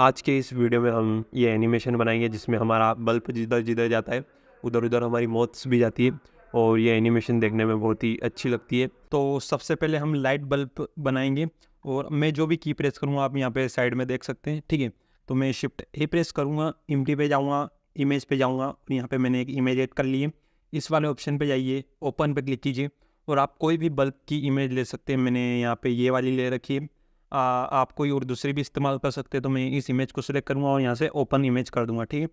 आज के इस वीडियो में हम ये एनिमेशन बनाएंगे जिसमें हमारा बल्ब जिधर जिधर जाता है उधर उधर हमारी मौत भी जाती है और ये एनिमेशन देखने में बहुत ही अच्छी लगती है। तो सबसे पहले हम लाइट बल्ब बनाएंगे और मैं जो भी की प्रेस करूँगा आप यहाँ पे साइड में देख सकते हैं, ठीक है। तो मैं शिफ्ट ए प्रेस करूँगा, इमटी पे जाऊँगा, इमेज पे जाऊँगा और यहाँ पे मैंने एक इमेज ऐड कर ली है। इस वाले ऑप्शन पे जाइए, ओपन पे क्लिक कीजिए और आप कोई भी बल्ब की इमेज ले सकते हैं। मैंने यहाँ पे ये वाली ले रखी है, आप कोई और दूसरी भी इस्तेमाल कर सकते हैं। तो मैं इस इमेज को सिलेक्ट करूँगा और यहाँ से ओपन इमेज कर दूँगा, ठीक है।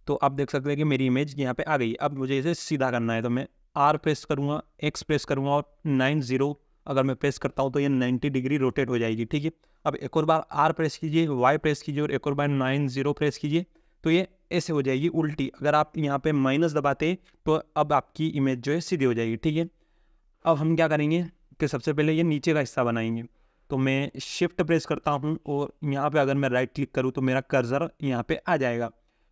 तो आप देख सकते हैं कि मेरी इमेज यहाँ पे आ गई। अब मुझे इसे सीधा करना है तो मैं आर प्रेस करूँगा, एक्स प्रेस करूँगा और 90 अगर मैं प्रेस करता हूँ तो ये 90 डिग्री रोटेट हो जाएगी, ठीक है। अब एक और बार आर प्रेस कीजिए, वाई प्रेस कीजिए और एक और बार 90 प्रेस कीजिए तो ये ऐसे हो जाएगी उल्टी। अगर आप यहाँ पे माइनस दबाते तो अब आपकी इमेज जो है सीधी हो जाएगी, ठीक है। अब हम क्या करेंगे कि सबसे पहले ये नीचे का हिस्सा बनाएंगे। तो मैं शिफ्ट प्रेस करता हूँ और यहाँ पे अगर मैं राइट क्लिक करूँ तो मेरा कर्सर यहाँ पे आ जाएगा।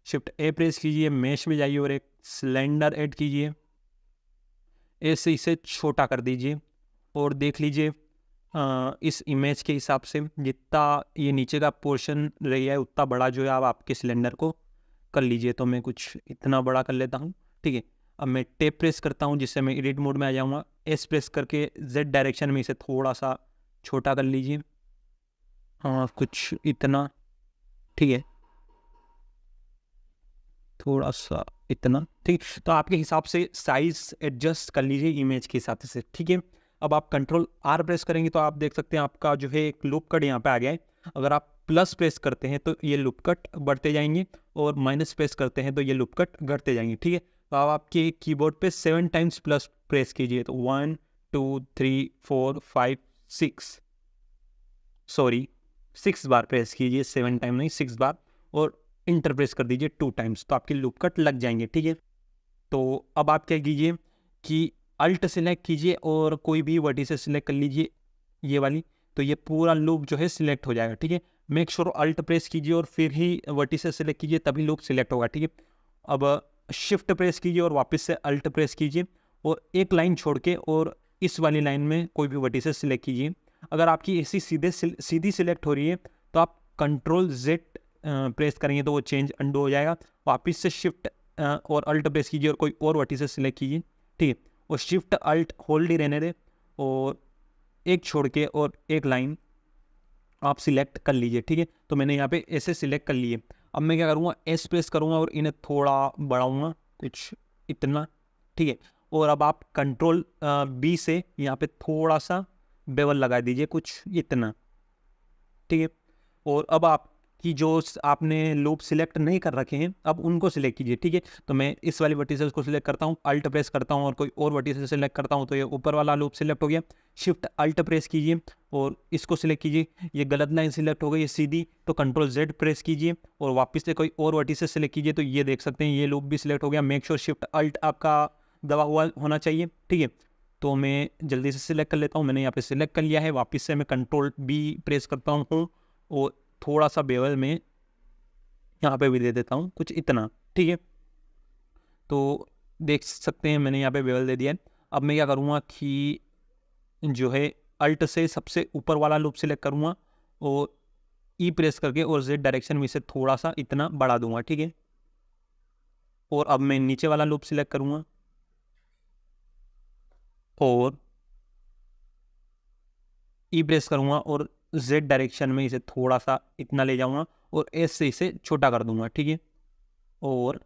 शिफ्ट ए प्रेस कीजिए, मेश में जाइए और एक सिलेंडर ऐड कीजिए, ऐसे इसे छोटा कर दीजिए और देख लीजिए इस इमेज के हिसाब से जितना ये नीचे का पोर्शन रह गया है उतना बड़ा जो है आप आपके सिलेंडर को कर लीजिए। तो मैं कुछ इतना बड़ा कर लेता हूँ, ठीक है। अब मैं टेप प्रेस करता हूँ जिससे मैं एडिट मोड में आ जाऊँगा। एस प्रेस करके जेड डायरेक्शन में इसे थोड़ा सा छोटा कर लीजिए, हाँ कुछ इतना, ठीक है, थोड़ा सा इतना, ठीक। तो आपके हिसाब से साइज एडजस्ट कर लीजिए इमेज के हिसाब से, ठीक है। अब आप कंट्रोल आर प्रेस करेंगे तो आप देख सकते हैं आपका जो है एक लूप कट यहाँ पे आ गया है। अगर आप प्लस प्रेस करते हैं तो ये लूप कट बढ़ते जाएंगे और माइनस प्रेस करते हैं तो ये लूप कट घटते जाएंगे, ठीक है। तो अब आपके कीबोर्ड पे 7 टाइम्स प्लस प्रेस कीजिए, तो 1 2 3 4 5 6 सॉरी 6 बार प्रेस कीजिए, 7 टाइम नहीं 6 बार, और इंटर प्रेस कर दीजिए 2 टाइम्स तो आपके लूप कट लग जाएंगे, ठीक है। तो अब आप क्या कीजिए कि अल्ट सेलेक्ट कीजिए और कोई भी वर्टिसेस सेलेक्ट कर लीजिए ये वाली, तो ये पूरा लूप जो है सिलेक्ट हो जाएगा, ठीक है। मेक श्योर अल्ट प्रेस कीजिए और फिर ही वर्टिसेस सेलेक्ट कीजिए तभी लूप सिलेक्ट होगा, ठीक है। अब शिफ्ट प्रेस कीजिए और वापस से अल्ट प्रेस कीजिए और एक लाइन छोड़ के और इस वाली लाइन में कोई भी वर्टिसेस सिलेक्ट कीजिए। अगर आपकी ऐसी सीधी सिलेक्ट हो रही है तो आप कंट्रोल जेड प्रेस करेंगे तो वो चेंज अंडू हो जाएगा। वापस से शिफ्ट और अल्ट प्रेस कीजिए और कोई और वर्टिसेस सिलेक्ट कीजिए, ठीक है। और शिफ्ट अल्ट होल्ड ही रहने दें और एक छोड़ के और एक लाइन आप सिलेक्ट कर लीजिए, ठीक है। तो मैंने यहाँ पे ऐसे सिलेक्ट कर लिए। अब मैं क्या करूँगा, एस प्रेस करूँगा और इन्हें थोड़ा बढ़ाऊँगा कुछ इतना, ठीक है। और अब आप कंट्रोल बी से यहाँ पे थोड़ा सा बेवल लगा दीजिए कुछ इतना, ठीक है। और अब आपकी जो आपने लूप सिलेक्ट नहीं कर रखे हैं अब उनको सिलेक्ट कीजिए, ठीक है। तो मैं इस वाली वर्टिसेस को सिलेक्ट करता हूँ, अल्ट प्रेस करता हूँ और कोई और वर्टिसेस सिलेक्ट करता हूँ तो ये ऊपर वाला लूप सिलेक्ट हो गया। शिफ्ट अल्ट प्रेस कीजिए और इसको सिलेक्ट कीजिए, ये गलत लाइन सिलेक्ट हो गई है सीधी, तो कंट्रोल जेड प्रेस कीजिए और वापस से कोई और वर्टिसेस सिलेक्ट कीजिए तो ये देख सकते हैं ये लूप भी सिलेक्ट हो गया। मेक श्योर शिफ्ट अल्ट आपका दबा हुआ होना चाहिए, ठीक है। तो मैं जल्दी से सिलेक्ट कर लेता हूँ, मैंने यहाँ पे सिलेक्ट कर लिया है। वापस से मैं कंट्रोल बी प्रेस करता हूँ और थोड़ा सा बेवल में यहाँ पे भी दे देता हूँ कुछ इतना, ठीक है। तो देख सकते हैं मैंने यहाँ पे बेवल दे दिया है। अब मैं क्या करूँगा कि जो है अल्ट से सबसे ऊपर वाला लूप सिलेक्ट करूँगा और ई प्रेस करके और जेड डायरेक्शन में इसे थोड़ा सा इतना बढ़ा दूंगा, ठीक है। और अब मैं नीचे वाला लूप सिलेक्ट करूँगा और ई प्रेस करूँगा और जेड डायरेक्शन में इसे थोड़ा सा इतना ले जाऊँगा और एस से इसे छोटा कर दूंगा, ठीक है। और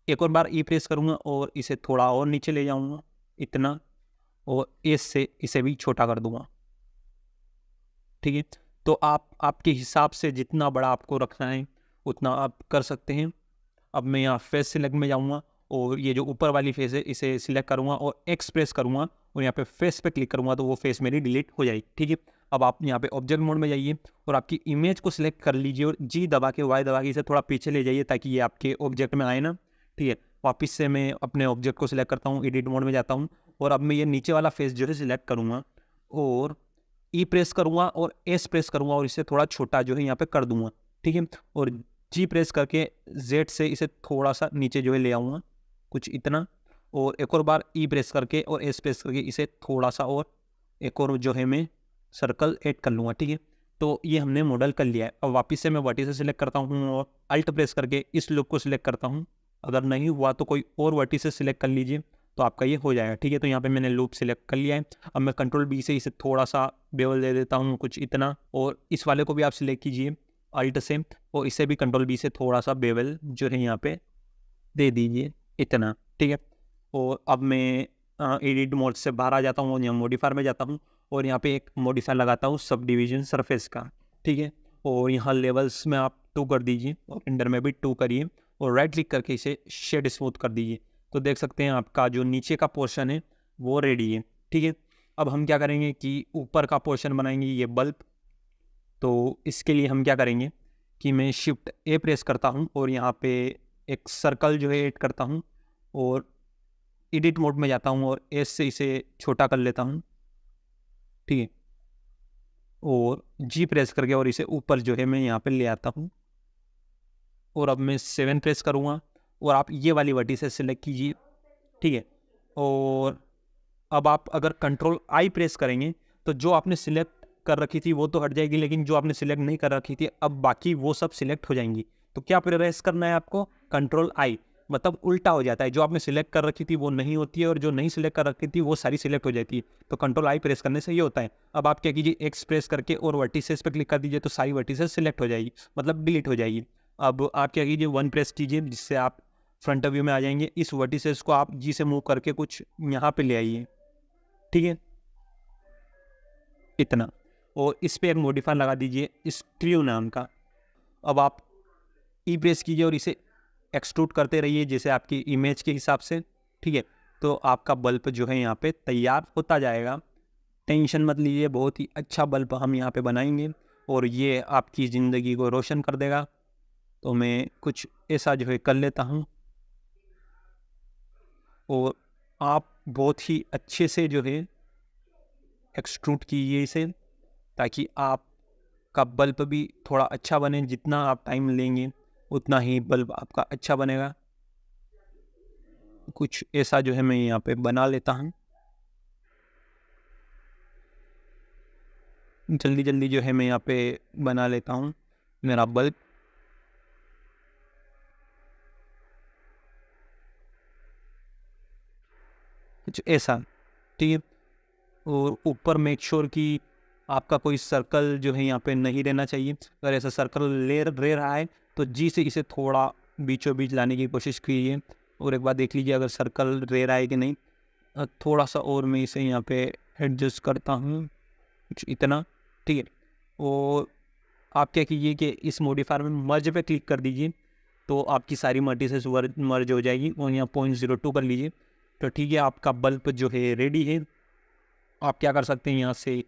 एक और बार ई प्रेस करूँगा और इसे थोड़ा और नीचे ले जाऊँगा इतना और एस से इसे भी छोटा कर दूंगा, ठीक है। तो आप आपके हिसाब से जितना बड़ा आपको रखना है उतना आप कर सकते हैं। अब मैं यहाँ फेस सिलेक्ट में जाऊँगा और ये जो ऊपर वाली फेस है इसे सिलेक्ट करूँगा और एक्स प्रेस करूँगा और यहाँ पे फेस पे क्लिक करूँगा तो वो फेस मेरी डिलीट हो जाएगी, ठीक है। अब आप यहाँ पे ऑब्जेक्ट मोड में जाइए और आपकी इमेज को सिलेक्ट कर लीजिए और जी दबा के वाई दबा के इसे थोड़ा पीछे ले जाइए ताकि ये आपके ऑब्जेक्ट में आए ना, ठीक है। वापस से मैं अपने ऑब्जेक्ट को सिलेक्ट करता हूँ, एडिट मोड में जाता हूँ और अब मैं ये नीचे वाला फेस जो है सिलेक्ट करूँगा और ई प्रेस करूँगा और एस प्रेस करूँगा और इसे थोड़ा छोटा जो है यहाँ पे कर दूँगा, ठीक है। और जी प्रेस करके जेड से इसे थोड़ा सा नीचे जो है ले आऊँगा कुछ इतना और एक और बार ई प्रेस करके और एस प्रेस करके इसे थोड़ा सा और एक और जो है मैं सर्कल ऐड कर लूँगा, ठीक है। तो ये हमने मॉडल कर लिया है। अब वापस से मैं वर्टिसेस सेलेक्ट करता हूँ और अल्ट प्रेस करके इस लूप को सिलेक्ट करता हूँ। अगर नहीं हुआ तो कोई और वर्टिसेस सिलेक्ट कर लीजिए, तो आपका ये हो जाएगा, ठीक है। तो यहाँ पे मैंने लूप सिलेक्ट कर लिया है। अब मैं कंट्रोल बी से इसे थोड़ा सा बेवल दे देता हूँ, कुछ इतना, और इस वाले को भी आप सिलेक्ट कीजिए अल्ट से, और इसे भी कंट्रोल बी से थोड़ा सा बेवल जो है यहाँ पे दे दीजिए, इतना, ठीक है। और अब मैं एडिट मोड से बाहर आ जाता हूँ और यहाँ मॉडिफायर में जाता हूँ और यहाँ पे एक मॉडिफायर लगाता हूँ सब डिवीजन सरफेस का, ठीक है। और यहाँ लेवल्स में आप 2 कर दीजिए और इंडर में भी 2 करिए और राइट क्लिक करके इसे शेड स्मूथ कर दीजिए। तो देख सकते हैं आपका जो नीचे का पोर्शन है वो रेडी है, ठीक है। अब हम क्या करेंगे कि ऊपर का पोर्शन बनाएंगे, ये बल्ब। तो इसके लिए हम क्या करेंगे कि मैं शिफ्ट ए प्रेस करता हूँ और यहाँ पे एक सर्कल जो है ऐड करता हूँ और एडिट मोड में जाता हूँ और एस से इसे छोटा कर लेता हूँ, ठीक है। और जी प्रेस करके और इसे ऊपर जो है मैं यहाँ पे ले आता हूँ और अब मैं 7 प्रेस करूँगा और आप ये वाली वर्टिसेस सेलेक्ट कीजिए, ठीक है। और अब आप अगर कंट्रोल आई प्रेस करेंगे तो जो आपने सिलेक्ट कर रखी थी वो तो हट जाएगी, लेकिन जो आपने सिलेक्ट नहीं कर रखी थी अब बाकी वो सब सिलेक्ट हो जाएंगी। तो क्या प्रेस करना है आपको, कंट्रोल आई, मतलब उल्टा हो जाता है, जो आपने सिलेक्ट कर रखी थी वो नहीं होती है और जो नहीं सिलेक्ट कर रखी थी वो सारी सिलेक्ट हो जाती है। तो कंट्रोल आई प्रेस करने से ये होता है। अब आप क्या कीजिए, एक्स प्रेस करके और वर्टिसेस पे क्लिक कर दीजिए तो सारी वर्टिसेस सिलेक्ट हो जाएगी, मतलब डिलीट हो जाएगी। अब आप क्या कीजिए, 1 प्रेस कीजिए जिससे आप फ्रंट व्यू में आ जाएंगे। इस वर्टिसेस को आप जी से मूव करके कुछ यहाँ पे ले आइए, ठीक है, इतना। और इस पे एक मॉडिफायर लगा दीजिए स्क्रू नाम का। अब आप ई प्रेस कीजिए और इसे एक्सट्रूड करते रहिए जैसे आपकी इमेज के हिसाब से, ठीक है। तो आपका बल्ब जो है यहाँ पे तैयार होता जाएगा, टेंशन मत लीजिए, बहुत ही अच्छा बल्ब हम यहाँ पे बनाएंगे और ये आपकी ज़िंदगी को रोशन कर देगा। तो मैं कुछ ऐसा जो है कर लेता हूँ और आप बहुत ही अच्छे से जो है एक्सट्रूड कीजिए इसे, ताकि आपका बल्ब भी थोड़ा अच्छा बने। जितना आप टाइम लेंगे उतना ही बल्ब आपका अच्छा बनेगा। कुछ ऐसा जो है मैं यहाँ पे बना लेता हूँ, जल्दी जल्दी जो है मैं यहाँ पे बना लेता हूँ मेरा बल्ब। कुछ ऐसा, ठीक है। और ऊपर मेक श्योर कि आपका कोई सर्कल जो है यहाँ पे नहीं रहना चाहिए। अगर ऐसा सर्कल ले रहा है तो जी से इसे थोड़ा बीचों बीच लाने की कोशिश कीजिए और एक बार देख लीजिए अगर सर्कल रह रहा है कि नहीं। थोड़ा सा और मैं इसे यहाँ पे एडजस्ट करता हूँ, कुछ इतना, ठीक है। और आप क्या कीजिए कि इस मॉडिफायर में मर्ज पे क्लिक कर दीजिए तो आपकी सारी वर्टिसेस मर्ज हो जाएगी और यहाँ 0.02 कर लीजिए। तो ठीक है, आपका बल्ब जो है रेडी है। आप क्या कर सकते हैं, यहाँ से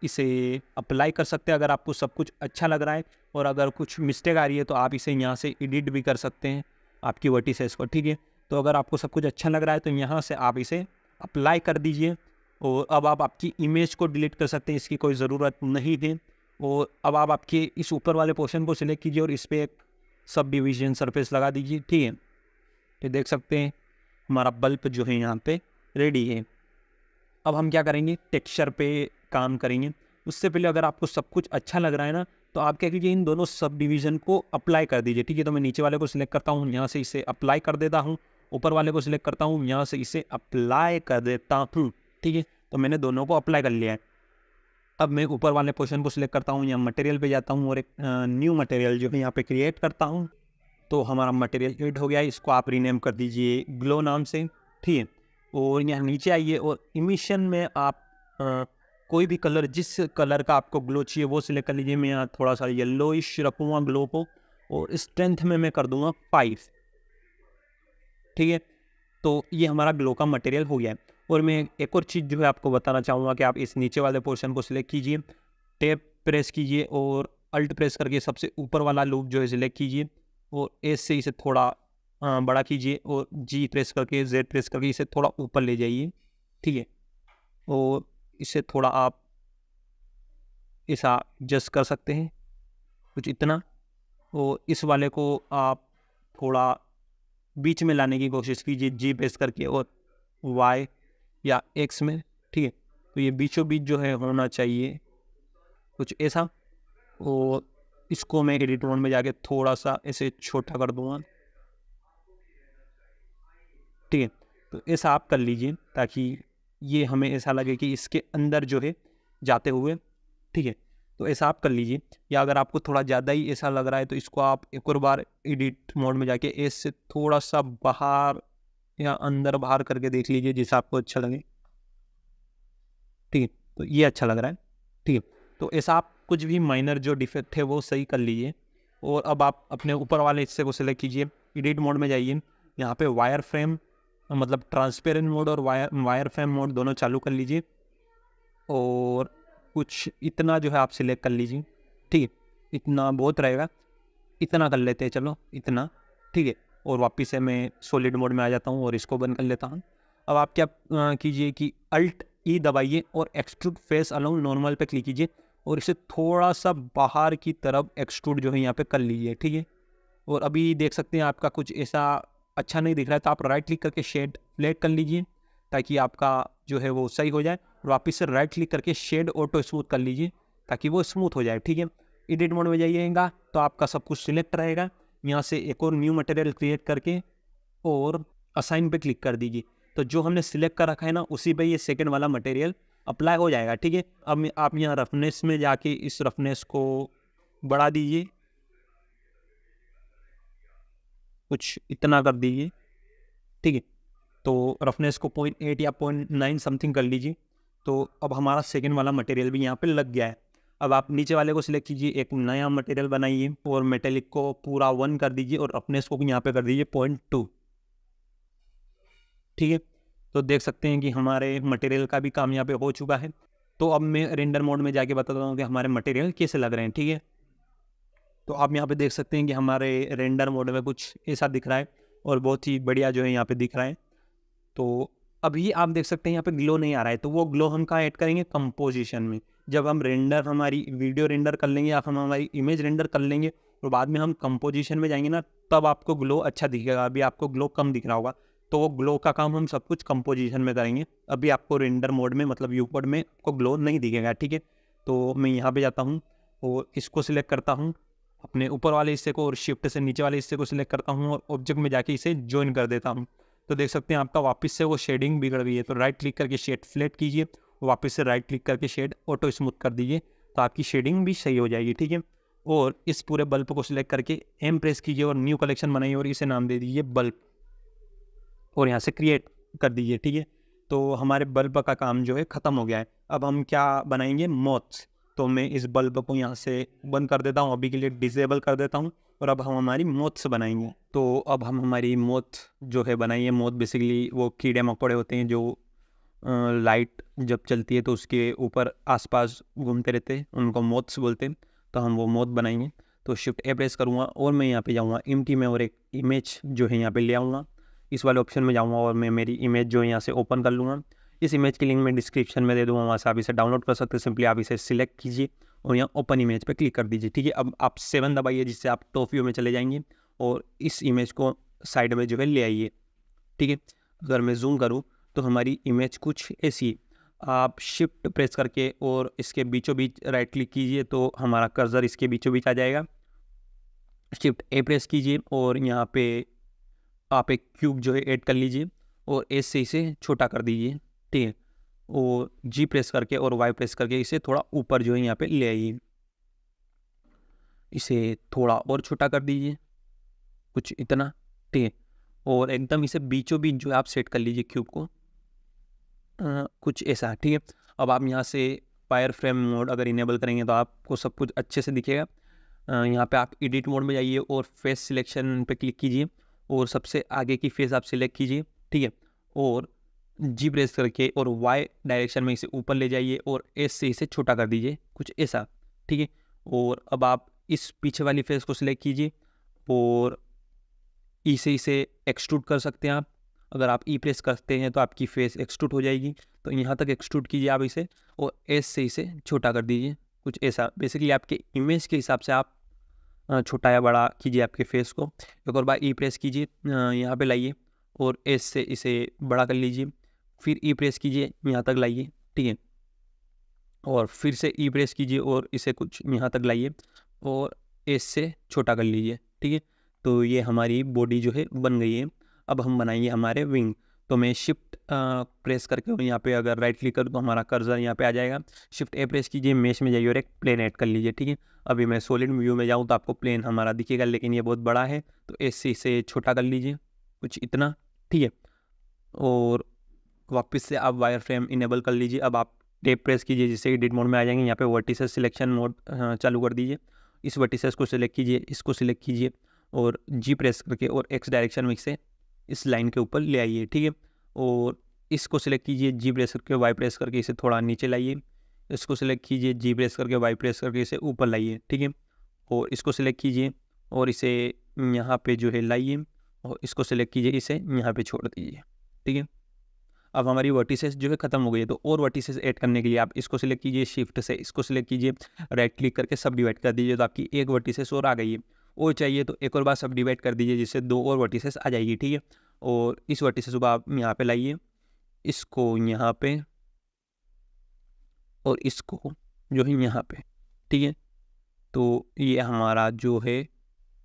इसे अप्लाई कर सकते हैं अगर आपको सब कुछ अच्छा लग रहा है, और अगर कुछ मिस्टेक आ रही है तो आप इसे यहाँ से एडिट भी कर सकते हैं आपकी वर्टिसेस को, ठीक है। तो अगर आपको सब कुछ अच्छा लग रहा है तो यहाँ से आप इसे अप्लाई कर दीजिए और अब आप आपकी इमेज को डिलीट कर सकते हैं, इसकी कोई ज़रूरत नहीं है। और अब आप आपके इस ऊपर वाले पोर्शन को सिलेक्ट कीजिए और इस पर एक सब डिवीजन सरफेस लगा दीजिए, ठीक है। तो देख सकते हैं हमारा बल्ब जो है यहाँ पे रेडी है। अब हम क्या करेंगे, टेक्सचर पे काम करेंगे। उससे पहले अगर आपको सब कुछ अच्छा लग रहा है ना तो आप क्या कीजिए, इन दोनों सब डिवीज़न को अप्लाई कर दीजिए, ठीक है। तो मैं नीचे वाले को सिलेक्ट करता हूँ, यहाँ से इसे अप्लाई कर देता हूँ। ऊपर वाले को सिलेक्ट करता हूँ, यहाँ से इसे अप्लाई कर देता हूँ, ठीक है। तो मैंने दोनों को अप्लाई कर लिया है। अब मैं ऊपर वाले पोर्शन को सिलेक्ट करता हूँ, यहाँ मटेरियल पे जाता हूँ और एक न्यू मटेरियल जो है यहाँ पे क्रिएट करता हूँ। तो हमारा मटेरियल क्रिएट हो गया है, इसको आप रीनेम कर दीजिए ग्लो नाम से, ठीक है। और यहाँ नीचे आइए और इमिशन में आप कोई भी कलर, जिस कलर का आपको ग्लो चाहिए वो सिलेक्ट कर लीजिए। मैं यहाँ थोड़ा सा येलोइश रखूँगा ग्लो को और स्ट्रेंथ में मैं कर दूँगा 5, ठीक है। तो ये हमारा ग्लो का मटेरियल हो गया है। और मैं एक और चीज़ जो है आपको बताना चाहूँगा कि आप इस नीचे वाले पोर्शन को सिलेक्ट कीजिए, टैब प्रेस कीजिए और अल्ट प्रेस करके सबसे ऊपर वाला लूप जो है सिलेक्ट कीजिए और एस से इसे थोड़ा बड़ा कीजिए और जी प्रेस करके, जेड प्रेस करके इसे थोड़ा ऊपर ले जाइए, ठीक है। और इसे थोड़ा आप ऐसा एडजस्ट कर सकते हैं, कुछ इतना। और इस वाले को आप थोड़ा बीच में लाने की कोशिश कीजिए जी प्रेस करके और वाई या एक्स में, ठीक है। तो ये बीचों बीच जो है होना चाहिए कुछ ऐसा, और इसको मैं एडिट मोड में जाके थोड़ा सा ऐसे छोटा कर दूंगा, ठीक है। तो ऐसा आप कर लीजिए ताकि ये हमें ऐसा लगे कि इसके अंदर जो है जाते हुए, ठीक है। तो ऐसा आप कर लीजिए, या अगर आपको थोड़ा ज़्यादा ही ऐसा लग रहा है तो इसको आप एक और बार एडिट मोड में जाके एस से थोड़ा सा बाहर या अंदर बाहर करके देख लीजिए जैसा आपको अच्छा लगे, ठीक है। तो ये अच्छा लग रहा है, ठीक है। तो ऐसा आप कुछ भी माइनर जो डिफेक्ट है वो सही कर लीजिए। और अब आप अपने ऊपर वाले हिस्से को सिलेक्ट कीजिए, एडिट मोड में जाइए, यहाँ पे वायर फ्रेम मतलब ट्रांसपेरेंट मोड और वायर फ्रेम मोड दोनों चालू कर लीजिए, और कुछ इतना जो है आप सिलेक्ट कर लीजिए, ठीक है। इतना बहुत रहेगा, इतना कर लेते हैं, चलो इतना, ठीक है। और वापस से मैं सॉलिड मोड में आ जाता हूँ और इसको बंद कर लेता हूँ। अब आप क्या कीजिए कि अल्ट ई दबाइए और एक्सट्रूड फेस अलोंग नॉर्मल पे क्लिक कीजिए, और इसे थोड़ा सा बाहर की तरफ एक्सट्रूड जो है यहाँ पे कर लीजिए, ठीक है। और अभी देख सकते हैं आपका कुछ ऐसा अच्छा नहीं दिख रहा है, तो आप राइट क्लिक करके शेड फ्लैट कर लीजिए ताकि आपका जो है वो सही हो जाए। और वापस से राइट क्लिक करके शेड ऑटो स्मूथ कर लीजिए ताकि वो स्मूथ हो जाए, ठीक है। एडिट मोड में जाइएगा तो आपका सब कुछ सिलेक्ट रहेगा, यहाँ से एक और न्यू मटेरियल क्रिएट करके और असाइन पे क्लिक कर दीजिए। तो जो हमने सिलेक्ट कर रखा है ना उसी पे ये सेकंड वाला मटेरियल अप्लाई हो जाएगा, ठीक है। अब आप यहाँ रफनेस में जाके इस रफनेस को बढ़ा दीजिए, कुछ इतना कर दीजिए, ठीक है। तो रफनेस को 0.8 या 0.9 समथिंग कर लीजिए। तो अब हमारा सेकंड वाला मटेरियल भी यहाँ पे लग गया है। अब आप नीचे वाले को सिलेक्ट कीजिए, एक नया मटेरियल बनाइए और मेटेलिक को पूरा 1 कर दीजिए और रफनेस को भी यहाँ पे कर दीजिए 0.2, ठीक है। तो देख सकते हैं कि हमारे मटेरियल का भी काम यहाँ पे हो चुका है। तो अब मैं रेंडर मोड में जाके बताता हूँ कि हमारे मटेरियल कैसे लग रहे हैं, ठीक है। तो आप यहाँ पे देख सकते हैं कि हमारे रेंडर मोड में कुछ ऐसा दिख रहा है और बहुत ही बढ़िया जो है यहाँ पे दिख रहा है। तो अभी आप देख सकते हैं यहाँ पे ग्लो नहीं आ रहा है, तो वो ग्लो हम कहाँ ऐड करेंगे, कंपोजिशन में। जब हम रेंडर हमारी वीडियो रेंडर कर लेंगे या हम हमारी इमेज रेंडर कर लेंगे और बाद में हम कंपोजिशन में जाएंगे ना, तब आपको ग्लो अच्छा दिखेगा। अभी आपको ग्लो कम दिख रहा होगा, तो वो ग्लो का काम हम सब कुछ कंपोजिशन में करेंगे। अभी आपको रेंडर मोड में मतलब व्यूपोर्ट में आपको ग्लो नहीं दिखेगा, ठीक है। तो मैं यहाँ पे जाता हूँ और इसको सिलेक्ट करता हूँ, अपने ऊपर वाले हिस्से को, और शिफ्ट से नीचे वाले हिस्से को सिलेक्ट करता हूँ और ऑब्जेक्ट में जाके इसे ज्वाइन कर देता हूँ। तो देख सकते हैं आपका वापस से वो शेडिंग बिगड़ गई है। तो राइट क्लिक करके शेड फ्लैट कीजिए, वापस से राइट क्लिक करके शेड ऑटो स्मूथ कर दीजिए, तो आपकी शेडिंग भी सही हो जाएगी, ठीक है। और इस पूरे बल्ब को सिलेक्ट करके एम प्रेस कीजिए और न्यू कलेक्शन बनाइए और इसे नाम दे दीजिए बल्ब, और यहाँ से क्रिएट कर दीजिए, ठीक है। तो हमारे बल्ब का काम जो है ख़त्म हो गया है। अब हम क्या बनाएंगे, मोथ्स। तो मैं इस बल्ब को यहाँ से बंद कर देता हूँ, अभी के लिए डिसेबल कर देता हूँ, और अब हम हमारी मोथ्स बनाएंगे। तो अब हम हमारी मोथ जो है बनाइए। मोथ बेसिकली वो कीड़े मकोड़े होते हैं जो लाइट जब चलती है तो उसके ऊपर आसपास घूमते रहते हैं, उनको मोथ्स बोलते हैं। तो हम वो मोथ बनाएंगे। तो शिफ्ट ए प्रेस करूँगा और मैं यहाँ पे जाऊँगा एम्प्टी में और एक इमेज जो है यहाँ पे ले आऊँगा। इस वाले ऑप्शन में जाऊँगा और मैं मेरी इमेज जो है यहाँ से ओपन कर लूँगा। इस इमेज की लिंक मैं डिस्क्रिप्शन में दे दूँगा, वहाँ से आप इसे डाउनलोड कर सकते हैं। सिंपली आप इसे सिलेक्ट कीजिए और यहाँ ओपन इमेज पे क्लिक कर दीजिए, ठीक है। अब आप 7 दबाइए जिससे आप टॉप व्यू में चले जाएंगे और इस इमेज को साइड में जो है ले आइए, ठीक है। अगर मैं जूम करूँ तो हमारी इमेज कुछ ऐसी है। आप शिफ्ट प्रेस करके और इसके बीचों बीच राइट क्लिक कीजिए तो हमारा कर्सर इसके बीचों बीच आ जाएगा। शिफ्ट ए प्रेस कीजिए और यहाँ पे आप एक क्यूब जो है ऐड कर लीजिए और एस से इसे छोटा कर दीजिए, ठीक है। और जी प्रेस करके और वाई प्रेस करके इसे थोड़ा ऊपर जो है यहाँ पे ले आइए, इसे थोड़ा और छोटा कर दीजिए, कुछ इतना, ठीक है। और एकदम इसे बीचों बीच जो है आप सेट कर लीजिए क्यूब को, कुछ ऐसा, ठीक है। अब आप यहाँ से वायर फ्रेम मोड अगर इनेबल करेंगे तो आपको सब कुछ अच्छे से दिखेगा। यहाँ पे आप एडिट मोड में जाइए और फेस सिलेक्शन पे क्लिक कीजिए और सबसे आगे की फेस आप सिलेक्ट कीजिए, ठीक है। और जी प्रेस करके और वाई डायरेक्शन में इसे ऊपर ले जाइए और एस से इसे छोटा कर दीजिए, कुछ ऐसा, ठीक है। और अब आप इस पीछे वाली फेस को सिलेक्ट कीजिए और ई से इसे एक्सट्रूड कर सकते हैं आप। अगर आप ई प्रेस करते हैं तो आपकी फेस एक्सट्रूड हो जाएगी, तो यहाँ तक एक्सट्रूड कीजिए आप इसे और एस से इसे छोटा कर दीजिए, कुछ ऐसा। बेसिकली आपके इमेज के हिसाब से आप छोटा या बड़ा कीजिए आपके फेस को। एक और बार ई प्रेस कीजिए, यहाँ पे लाइए और एस से इसे बड़ा कर लीजिए फिर ई प्रेस कीजिए, यहाँ तक लाइए, ठीक है, और फिर से ई प्रेस कीजिए और इसे कुछ यहाँ तक लाइए और एस से छोटा कर लीजिए, ठीक है। तो ये हमारी बॉडी जो है बन गई है। अब हम बनाएंगे हमारे विंग। तो मैं शिफ्ट प्रेस करके और यहाँ पे अगर राइट क्लिक करूँ तो हमारा कर्सर यहाँ पे आ जाएगा। शिफ्ट ए प्रेस कीजिए, मेश में जाइए और एक प्लेन ऐड कर लीजिए, ठीक है। अभी मैं सॉलिड व्यू में जाऊँ तो आपको प्लेन हमारा दिखेगा, लेकिन ये बहुत बड़ा है, तो एस से इसे छोटा कर लीजिए कुछ इतना, ठीक है। और वापस से आप वायर फ्रेम इनेबल कर लीजिए। अब आप टेप प्रेस कीजिए जिससे एडिट मोड में आ जाएंगे। यहाँ पे वर्टिसेस सिलेक्शन मोड चालू कर दीजिए। इस वर्टिसेस को सिलेक्ट कीजिए, इसको सिलेक्ट कीजिए और जी प्रेस करके और एक्स डायरेक्शन में से इस लाइन के ऊपर ले आइए, ठीक है। और इसको सिलेक्ट कीजिए, जी प्रेस करके वाई प्रेस करके इसे थोड़ा नीचे लाइए। इसको सिलेक्ट कीजिए, जी प्रेस करके वाई प्रेस करके इसे ऊपर लाइए, ठीक है। और इसको सिलेक्ट कीजिए और इसे यहाँ पे जो है लाइए और इसको सिलेक्ट कीजिए, इसे यहाँ पे छोड़ दीजिए, ठीक है। अब हमारी वर्टिसेस जो है खत्म हो गई है। तो और वर्टिसेस ऐड करने के लिए आप इसको सिलेक्ट कीजिए, शिफ्ट से इसको सिलेक्ट कीजिए, राइट क्लिक करके सब डिवाइड कर दीजिए, तो आपकी एक वर्टिसेस और आ गई है। और चाहिए तो एक और बार सब डिवाइड कर दीजिए जिससे 2 और वर्टिसेस आ जाएगी, ठीक है। और इस वर्टिसेस को आप यहाँ पे लाइए, इसको यहाँ पे और इसको जो है यहाँ पे, ठीक है। तो ये हमारा जो है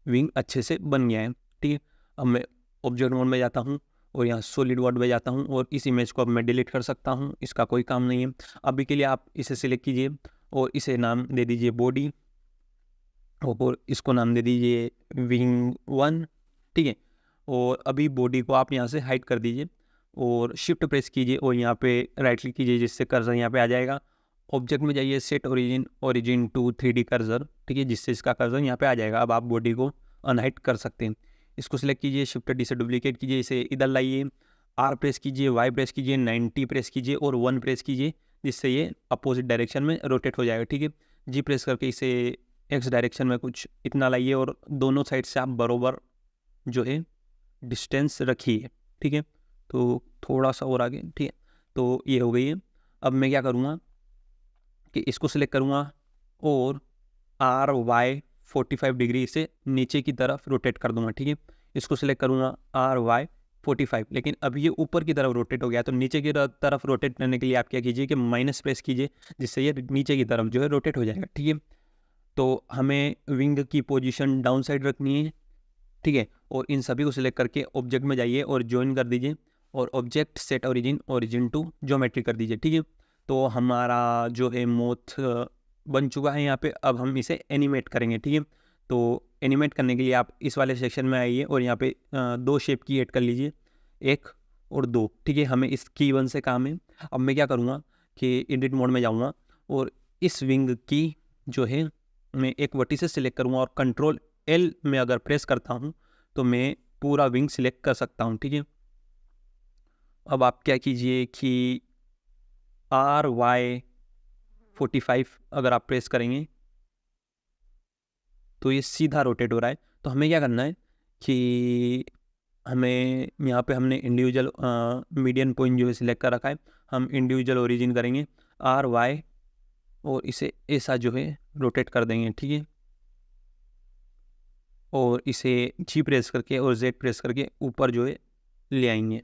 विंग अच्छे से बन गया है, ठीक है। अब मैं ऑब्जेक्ट मोड में जाता हूँ और यहाँ सॉलिड वर्ड में जाता हूँ और इस इमेज को अब मैं डिलीट कर सकता हूँ, इसका कोई काम नहीं है। अभी के लिए आप इसे सिलेक्ट कीजिए और इसे नाम दे दीजिए बॉडी और इसको नाम दे दीजिए विंग 1, ठीक है। और अभी बॉडी को आप यहाँ से हाइड कर दीजिए और शिफ्ट प्रेस कीजिए और यहाँ पे राइट क्लिक कीजिए जिससे कर्सर यहाँ पे आ जाएगा। ऑब्जेक्ट में जाइए, set origin to 3D cursor, ठीक है, जिससे इसका कर्सर यहाँ पे आ जाएगा। अब आप बॉडी को अनहाइड कर सकते हैं। इसको सिलेक्ट कीजिए, शिफ्ट डी से डुप्लीकेट कीजिए, इसे इधर लाइए, आर प्रेस कीजिए, वाई प्रेस कीजिए, 90 प्रेस कीजिए और 1 प्रेस कीजिए जिससे ये अपोजिट डायरेक्शन में रोटेट हो जाएगा, ठीक है। जी प्रेस करके इसे एक्स डायरेक्शन में कुछ इतना लाइए और दोनों साइड से आप बरोबर जो है डिस्टेंस रखिए, ठीक है। तो थोड़ा सा और आगे, ठीक है। तो ये हो गई है। अब मैं क्या करूँगा कि इसको सिलेक्ट करूँगा और आर वाई 45 डिग्री से नीचे की तरफ रोटेट कर दूंगा, ठीक है। इसको सिलेक्ट करूँगा आर वाई 45, लेकिन अब ये ऊपर की तरफ रोटेट हो गया। तो नीचे की तरफ रोटेट करने के लिए आप क्या कीजिए कि माइनस प्रेस कीजिए जिससे ये नीचे की तरफ जो है रोटेट हो जाएगा, ठीक है। तो हमें विंग की पोजीशन डाउन साइड रखनी है, ठीक है। और इन सभी को सिलेक्ट करके ऑब्जेक्ट में जाइए और ज्वाइन कर दीजिए और object set origin to geometry कर दीजिए, ठीक है। तो हमारा जो है मोथ बन चुका है यहाँ पे। अब हम इसे एनिमेट करेंगे, ठीक है। तो एनिमेट करने के लिए आप इस वाले सेक्शन में आइए और यहाँ पे 2 शेप की ऐड कर लीजिए, 1 और 2, ठीक है। हमें इस की 1 से काम है। अब मैं क्या करूँगा कि एडिट मोड में जाऊँगा और इस विंग की जो है मैं एक वर्टिसेस सिलेक्ट करूँगा और कंट्रोल एल में अगर प्रेस करता हूँ तो मैं पूरा विंग सिलेक्ट कर सकता हूँ, ठीक है। अब आप क्या कीजिए कि आर वाई 45 अगर आप प्रेस करेंगे तो ये सीधा रोटेट हो रहा है। तो हमें क्या करना है कि हमें यहाँ पे हमने इंडिविजुअल मीडियन पॉइंट जो है सिलेक्ट कर रखा है, हम इंडिविजुअल ओरिजिन करेंगे आर वाई और इसे ऐसा जो है रोटेट कर देंगे, ठीक है। और इसे जी प्रेस करके और जेड प्रेस करके ऊपर जो है ले आएंगे।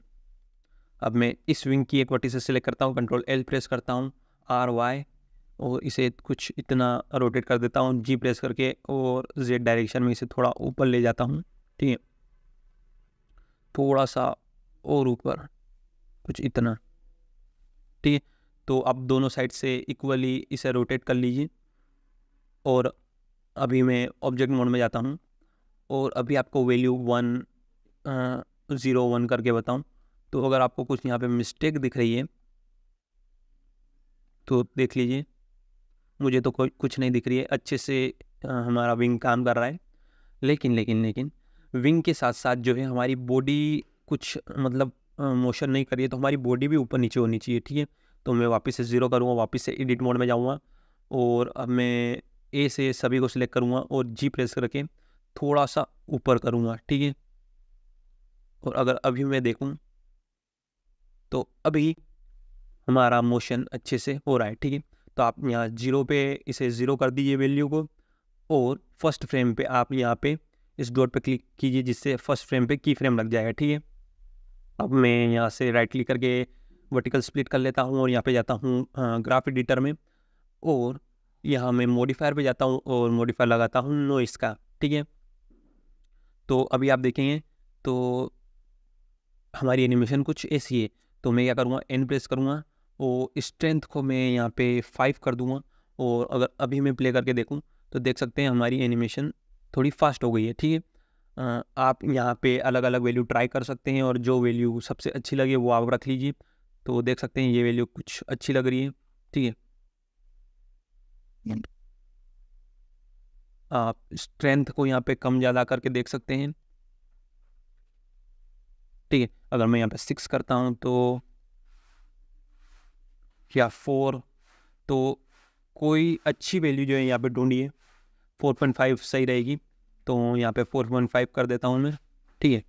अब मैं इस विंग की एक वर्टिसेस सेलेक्ट करता हूँ, कंट्रोल एल प्रेस करता हूँ, आर वाई और इसे कुछ इतना रोटेट कर देता हूँ जी प्रेस करके और जेड डायरेक्शन में इसे थोड़ा ऊपर ले जाता हूँ, ठीक है। थोड़ा सा और ऊपर कुछ इतना, ठीक है। तो अब दोनों साइड से इक्वली इसे रोटेट कर लीजिए। और अभी मैं ऑब्जेक्ट मोड में जाता हूँ और अभी आपको वैल्यू 101 करके बताऊँ। तो अगर आपको कुछ यहाँ पे मिस्टेक दिख रही है तो देख लीजिए, मुझे तो कोई कुछ नहीं दिख रही है, अच्छे से हमारा विंग काम कर रहा है। लेकिन विंग के साथ साथ जो है हमारी बॉडी कुछ मतलब मोशन नहीं करिए, तो हमारी बॉडी भी ऊपर नीचे होनी चाहिए, ठीक है। तो मैं वापस से 0 करूँगा, वापस से एडिट मोड में जाऊँगा और अब मैं ए से सभी को सिलेक्ट करूँगा और जी प्रेस करके थोड़ा सा ऊपर करूँगा, ठीक है। और अगर अभी मैं देखूँ तो अभी हमारा मोशन अच्छे से हो रहा है, ठीक है। तो आप यहाँ 0 पे इसे 0 कर दीजिए वैल्यू को और फर्स्ट फ्रेम पे आप यहाँ पे इस डॉट पे क्लिक कीजिए जिससे फर्स्ट फ्रेम पे की फ्रेम लग जाएगा, ठीक है। अब मैं यहाँ से राइट क्लिक करके वर्टिकल स्प्लिट कर लेता हूँ और यहाँ पे जाता हूँ ग्राफ एडिटर में, और यहाँ मैं मॉडिफायर पे जाता हूँ और मॉडिफायर लगाता हूँ नॉइस का। ठीक है, तो अभी आप देखेंगे तो हमारी एनिमेशन कुछ ऐसी है। तो मैं क्या करूँगा, एन प्रेस करूँगा और स्ट्रेंथ को मैं यहाँ पे 5 कर दूँगा, और अगर अभी मैं प्ले करके देखूँ तो देख सकते हैं हमारी एनिमेशन थोड़ी फास्ट हो गई है। ठीक है, आप यहाँ पे अलग अलग वैल्यू ट्राई कर सकते हैं और जो वैल्यू सबसे अच्छी लगे वो आप रख लीजिए। तो देख सकते हैं ये वैल्यू कुछ अच्छी लग रही है। ठीक है, आप स्ट्रेंथ को यहाँ पे कम ज़्यादा करके देख सकते हैं। ठीक है, अगर मैं यहाँ पे 6 करता हूँ तो या 4, तो कोई अच्छी वैल्यू जो है यहाँ पे ढूंढिए, 4.5 सही रहेगी। तो यहाँ पे 4.5 कर देता हूँ मैं। ठीक है,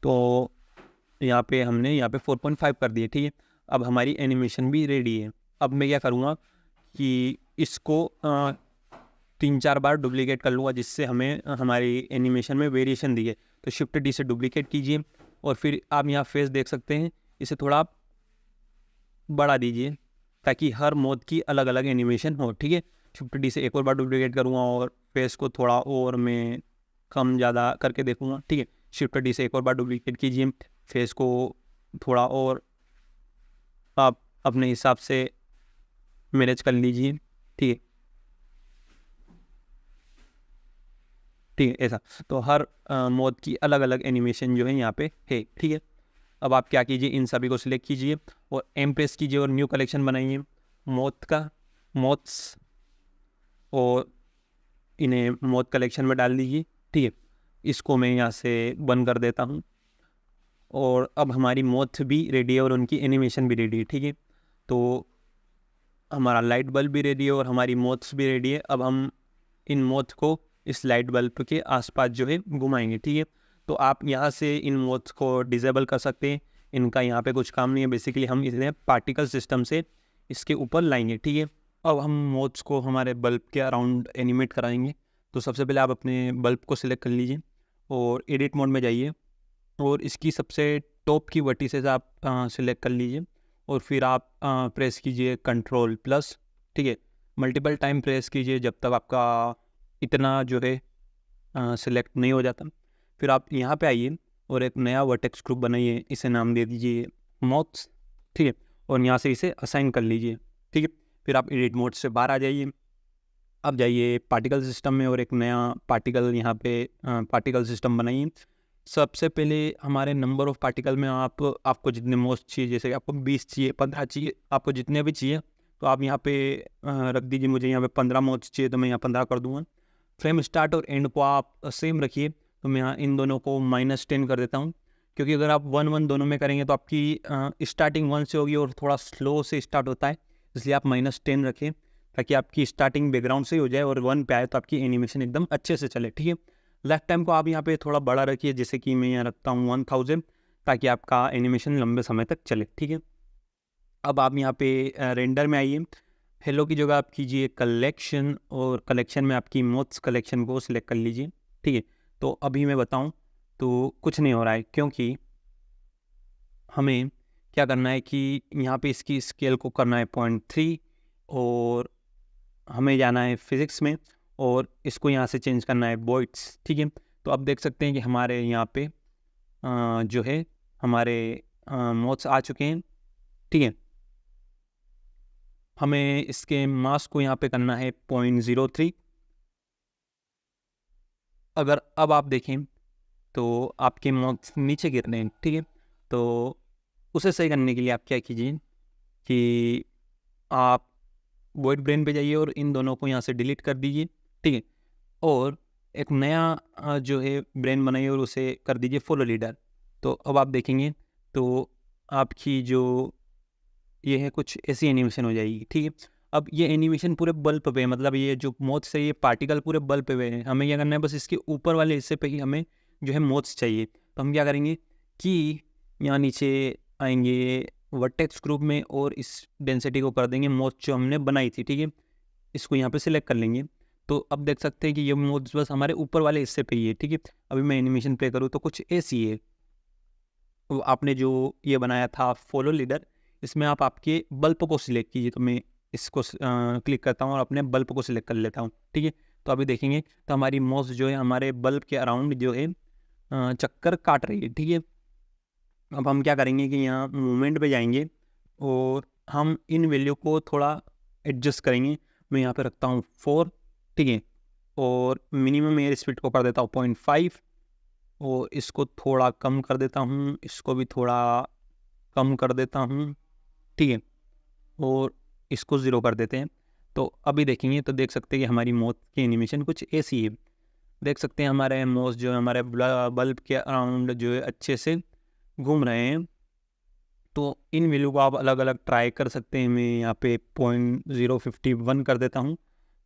तो यहाँ पे हमने यहाँ पे 4.5 कर दिए। ठीक है, अब हमारी एनिमेशन भी रेडी है। अब मैं क्या करूँगा कि इसको 3-4 बार डुप्लीकेट कर लूँगा, जिससे हमें हमारी एनिमेशन में वेरिएशन दिए। तो शिफ्ट डी से डुप्लीकेट कीजिए और फिर आप यहाँ फेस देख सकते हैं, इसे थोड़ा आप बढ़ा दीजिए ताकि हर मोड की अलग अलग एनिमेशन हो। ठीक है, शिफ्ट डी से एक और बार डुप्लीकेट करूँगा और फेस को थोड़ा और मैं कम ज़्यादा करके देखूँगा। ठीक है, शिफ्ट डी से एक और बार डुप्लीकेट कीजिए, फेस को थोड़ा और आप अपने हिसाब से मैनेज कर लीजिए। ठीक है, ठीक है, ऐसा तो हर मोड की अलग अलग एनिमेशन जो है यहाँ पे है। ठीक है, अब आप क्या कीजिए, इन सभी को सिलेक्ट कीजिए और एम प्रेस कीजिए और न्यू कलेक्शन बनाइए मोड का, मोड्स, और इन्हें मोड कलेक्शन में डाल दीजिए। ठीक है, इसको मैं यहाँ से बंद कर देता हूँ और अब हमारी मोड भी रेडी है और उनकी एनिमेशन भी रेडी है। ठीक है, तो हमारा लाइट बल्ब भी रेडी है और हमारी मोड्स भी रेडी है। अब हम इन मोड्स को इस लाइट बल्ब के आसपास जो है घुमाएंगे। ठीक है, तो आप यहाँ से इन मोड्स को डिसेबल कर सकते हैं, इनका यहाँ पे कुछ काम नहीं है। बेसिकली हम इसे पार्टिकल सिस्टम से इसके ऊपर लाएंगे। ठीक है, अब हम मोड्स को हमारे बल्ब के अराउंड एनिमेट कराएंगे। तो सबसे पहले आप अपने बल्ब को सिलेक्ट कर लीजिए और एडिट मोड में जाइए और इसकी सबसे टॉप की वर्टिसेस आप सिलेक्ट कर लीजिए और फिर आप प्रेस कीजिए Ctrl+। ठीक है, मल्टीपल टाइम प्रेस कीजिए जब तक आपका इतना जो है सिलेक्ट नहीं हो जाता। फिर आप यहाँ पे आइए और एक नया वर्टेक्स ग्रुप बनाइए, इसे नाम दे दीजिए मोड्स। ठीक है, और यहाँ से इसे असाइन कर लीजिए। ठीक है, फिर आप एडिट मोड से बाहर आ जाइए, अब जाइए पार्टिकल सिस्टम में और एक नया पार्टिकल यहाँ पे पार्टिकल सिस्टम बनाइए। सबसे पहले हमारे नंबर ऑफ़ पार्टिकल में आपको जितने मोस्ट चाहिए, जैसे आपको 20 चाहिए, 15 चाहिए, आपको जितने भी चाहिए तो आप यहाँ पे रख दीजिए। मुझे यहाँ पे 15 मोस्ट चाहिए तो मैं यहाँ 15 कर दूँगा। फ्रेम स्टार्ट और एंड को आप सेम रखिए, तो मैं यहाँ इन दोनों को -10 कर देता हूँ, क्योंकि अगर आप 1-1 दोनों में करेंगे तो आपकी स्टार्टिंग 1 से होगी और थोड़ा स्लो से स्टार्ट होता है, इसलिए आप -10 रखें ताकि आपकी स्टार्टिंग बैकग्राउंड से ही हो जाए और 1 पे आए तो आपकी एनिमेशन एकदम अच्छे से चले। ठीक है, लेफ्ट टाइम को आप यहाँ पे थोड़ा बड़ा रखिए, जैसे कि मैं यहाँ रखता हूँ 1000, ताकि आपका एनिमेशन लंबे समय तक चले। ठीक है, अब आप यहाँ पे रेंडर में आइए, हेलो की जगह आप कीजिए कलेक्शन और कलेक्शन में आपकी मोड्स कलेक्शन को सिलेक्ट कर लीजिए। ठीक है, तो अभी मैं बताऊँ तो कुछ नहीं हो रहा है, क्योंकि हमें क्या करना है कि यहाँ पे इसकी स्केल को करना है 0.3 और हमें जाना है फिज़िक्स में और इसको यहाँ से चेंज करना है वॉइड्स। ठीक है, तो अब देख सकते हैं कि हमारे यहाँ पे जो है हमारे मोड्स आ चुके हैं। ठीक है, हमें इसके मास को यहाँ पे करना है 0.03। अगर अब आप देखें तो आपके मोड्स नीचे गिर रहे हैं। ठीक है, तो उसे सही करने के लिए आप क्या कीजिए कि आप वॉइड ब्रेन पे जाइए और इन दोनों को यहाँ से डिलीट कर दीजिए। ठीक है, और एक नया जो है ब्रेन बनाइए और उसे कर दीजिए फॉलो लीडर। तो अब आप देखेंगे तो आपकी जो ये है कुछ ऐसी एनिमेशन हो जाएगी। ठीक है, अब ये एनिमेशन पूरे बल्ब पे है, मतलब ये जो मोड्स है ये पार्टिकल पूरे बल्ब पे है। हमें क्या करना है, बस इसके ऊपर वाले हिस्से पे ही हमें जो है मोड्स चाहिए। तो हम क्या करेंगे कि यहाँ नीचे आएंगे वर्टेक्स ग्रुप में और इस डेंसिटी को कर देंगे मोड्स जो हमने बनाई थी। ठीक है, इसको यहाँ पे सिलेक्ट कर लेंगे। तो अब देख सकते हैं कि ये मोड्स बस हमारे ऊपर वाले हिस्से पे ही है। ठीक है, अभी मैं एनिमेशन प्ले करूँ तो कुछ ऐसी है। वो आपने जो ये बनाया था फॉलो लीडर, इसमें आप आपके बल्ब को सिलेक्ट कीजिए। तो मैं इसको क्लिक करता हूँ और अपने बल्ब को सिलेक्ट कर लेता हूँ, ठीक है। तो अभी देखेंगे तो हमारी माउस जो है हमारे बल्ब के अराउंड जो है चक्कर काट रही है, ठीक है। अब हम क्या करेंगे कि यहाँ मूवमेंट पे जाएंगे और हम इन वैल्यू को थोड़ा एडजस्ट करेंगे। मैं यहाँ पे रखता हूँ 4, ठीक है, और मिनिमम एयर स्पीड को कर देता हूँ 0.5 और इसको थोड़ा कम कर देता हूँ, इसको भी थोड़ा कम कर देता हूँ, ठीक है, और इसको 0 कर देते हैं। तो अभी देखेंगे तो देख सकते हैं कि हमारी मौत की एनिमेशन कुछ ऐसी है। देख सकते हैं हमारे माउस जो है हमारे बल्ब के अराउंड जो है अच्छे से घूम रहे हैं। तो इन वैल्यू को आप अलग अलग ट्राई कर सकते हैं। मैं यहाँ पे 0.051 कर देता हूँ।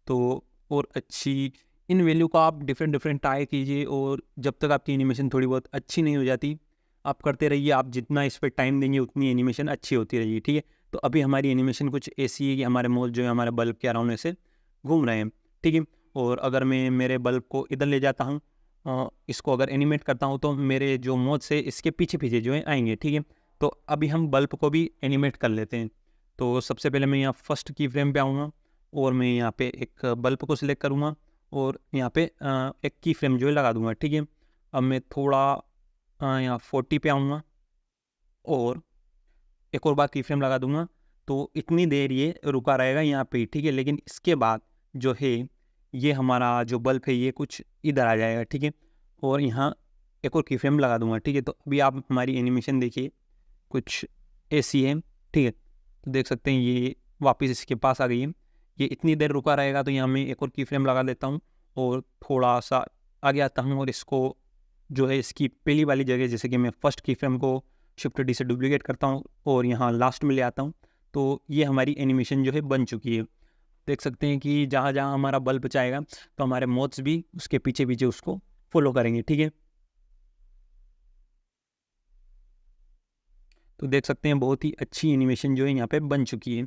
तो और अच्छी इन वैल्यू को आप डिफरेंट डिफरेंट ट्राई कीजिए और जब तक आपकी एनिमेशन थोड़ी बहुत अच्छी नहीं हो जाती आप करते रहिए। आप जितना इस पर टाइम देंगे उतनी एनिमेशन अच्छी होती रहेगी, ठीक है। तो अभी हमारी एनिमेशन कुछ ऐसी है कि हमारे मॉल जो है हमारे बल्ब के अराउंड ऐसे घूम रहे हैं, ठीक है। और अगर मैं मेरे बल्ब को इधर ले जाता हूँ, इसको अगर एनिमेट करता हूँ तो मेरे जो मौज से इसके पीछे पीछे जो है आएंगे, ठीक है। तो अभी हम बल्ब को भी एनिमेट कर लेते हैं। तो सबसे पहले मैं यहाँ फर्स्ट की फ्रेम पे आऊँगा और मैं यहाँ पे एक बल्ब को सिलेक्ट करूँगा और यहाँ पे एक की फ्रेम जो है लगा दूँगा, ठीक है। अब मैं थोड़ा यहाँ 40 पे आऊँगा और एक और बार की फ्रेम लगा दूँगा। तो इतनी देर ये रुका रहेगा यहाँ पे, ठीक है। लेकिन इसके बाद जो है ये हमारा जो बल्ब है ये कुछ इधर आ जाएगा, ठीक है, और यहाँ एक और की फ्रेम लगा दूँगा, ठीक है। तो अभी आप हमारी एनिमेशन देखिए कुछ ऐसी है, ठीक है। तो देख सकते हैं ये वापस इसके पास आ गई है। ये इतनी देर रुका रहेगा। तो यहाँ मैं एक और की फ्रेम लगा देता हूँ और थोड़ा सा आगे आता हूँ और इसको जो है इसकी पहली वाली जगह जैसे कि मैं फर्स्ट की फ्रेम को शिफ्ट डी से डुप्लीकेट करता हूँ और यहाँ लास्ट में ले आता हूँ। तो ये हमारी एनिमेशन जो है बन चुकी है। देख सकते हैं कि जहाँ जहाँ हमारा बल्ब जाएगा तो हमारे मोड्स भी उसके पीछे पीछे उसको फॉलो करेंगे, ठीक है। तो देख सकते हैं बहुत ही अच्छी एनिमेशन जो है यहाँ पे बन चुकी है।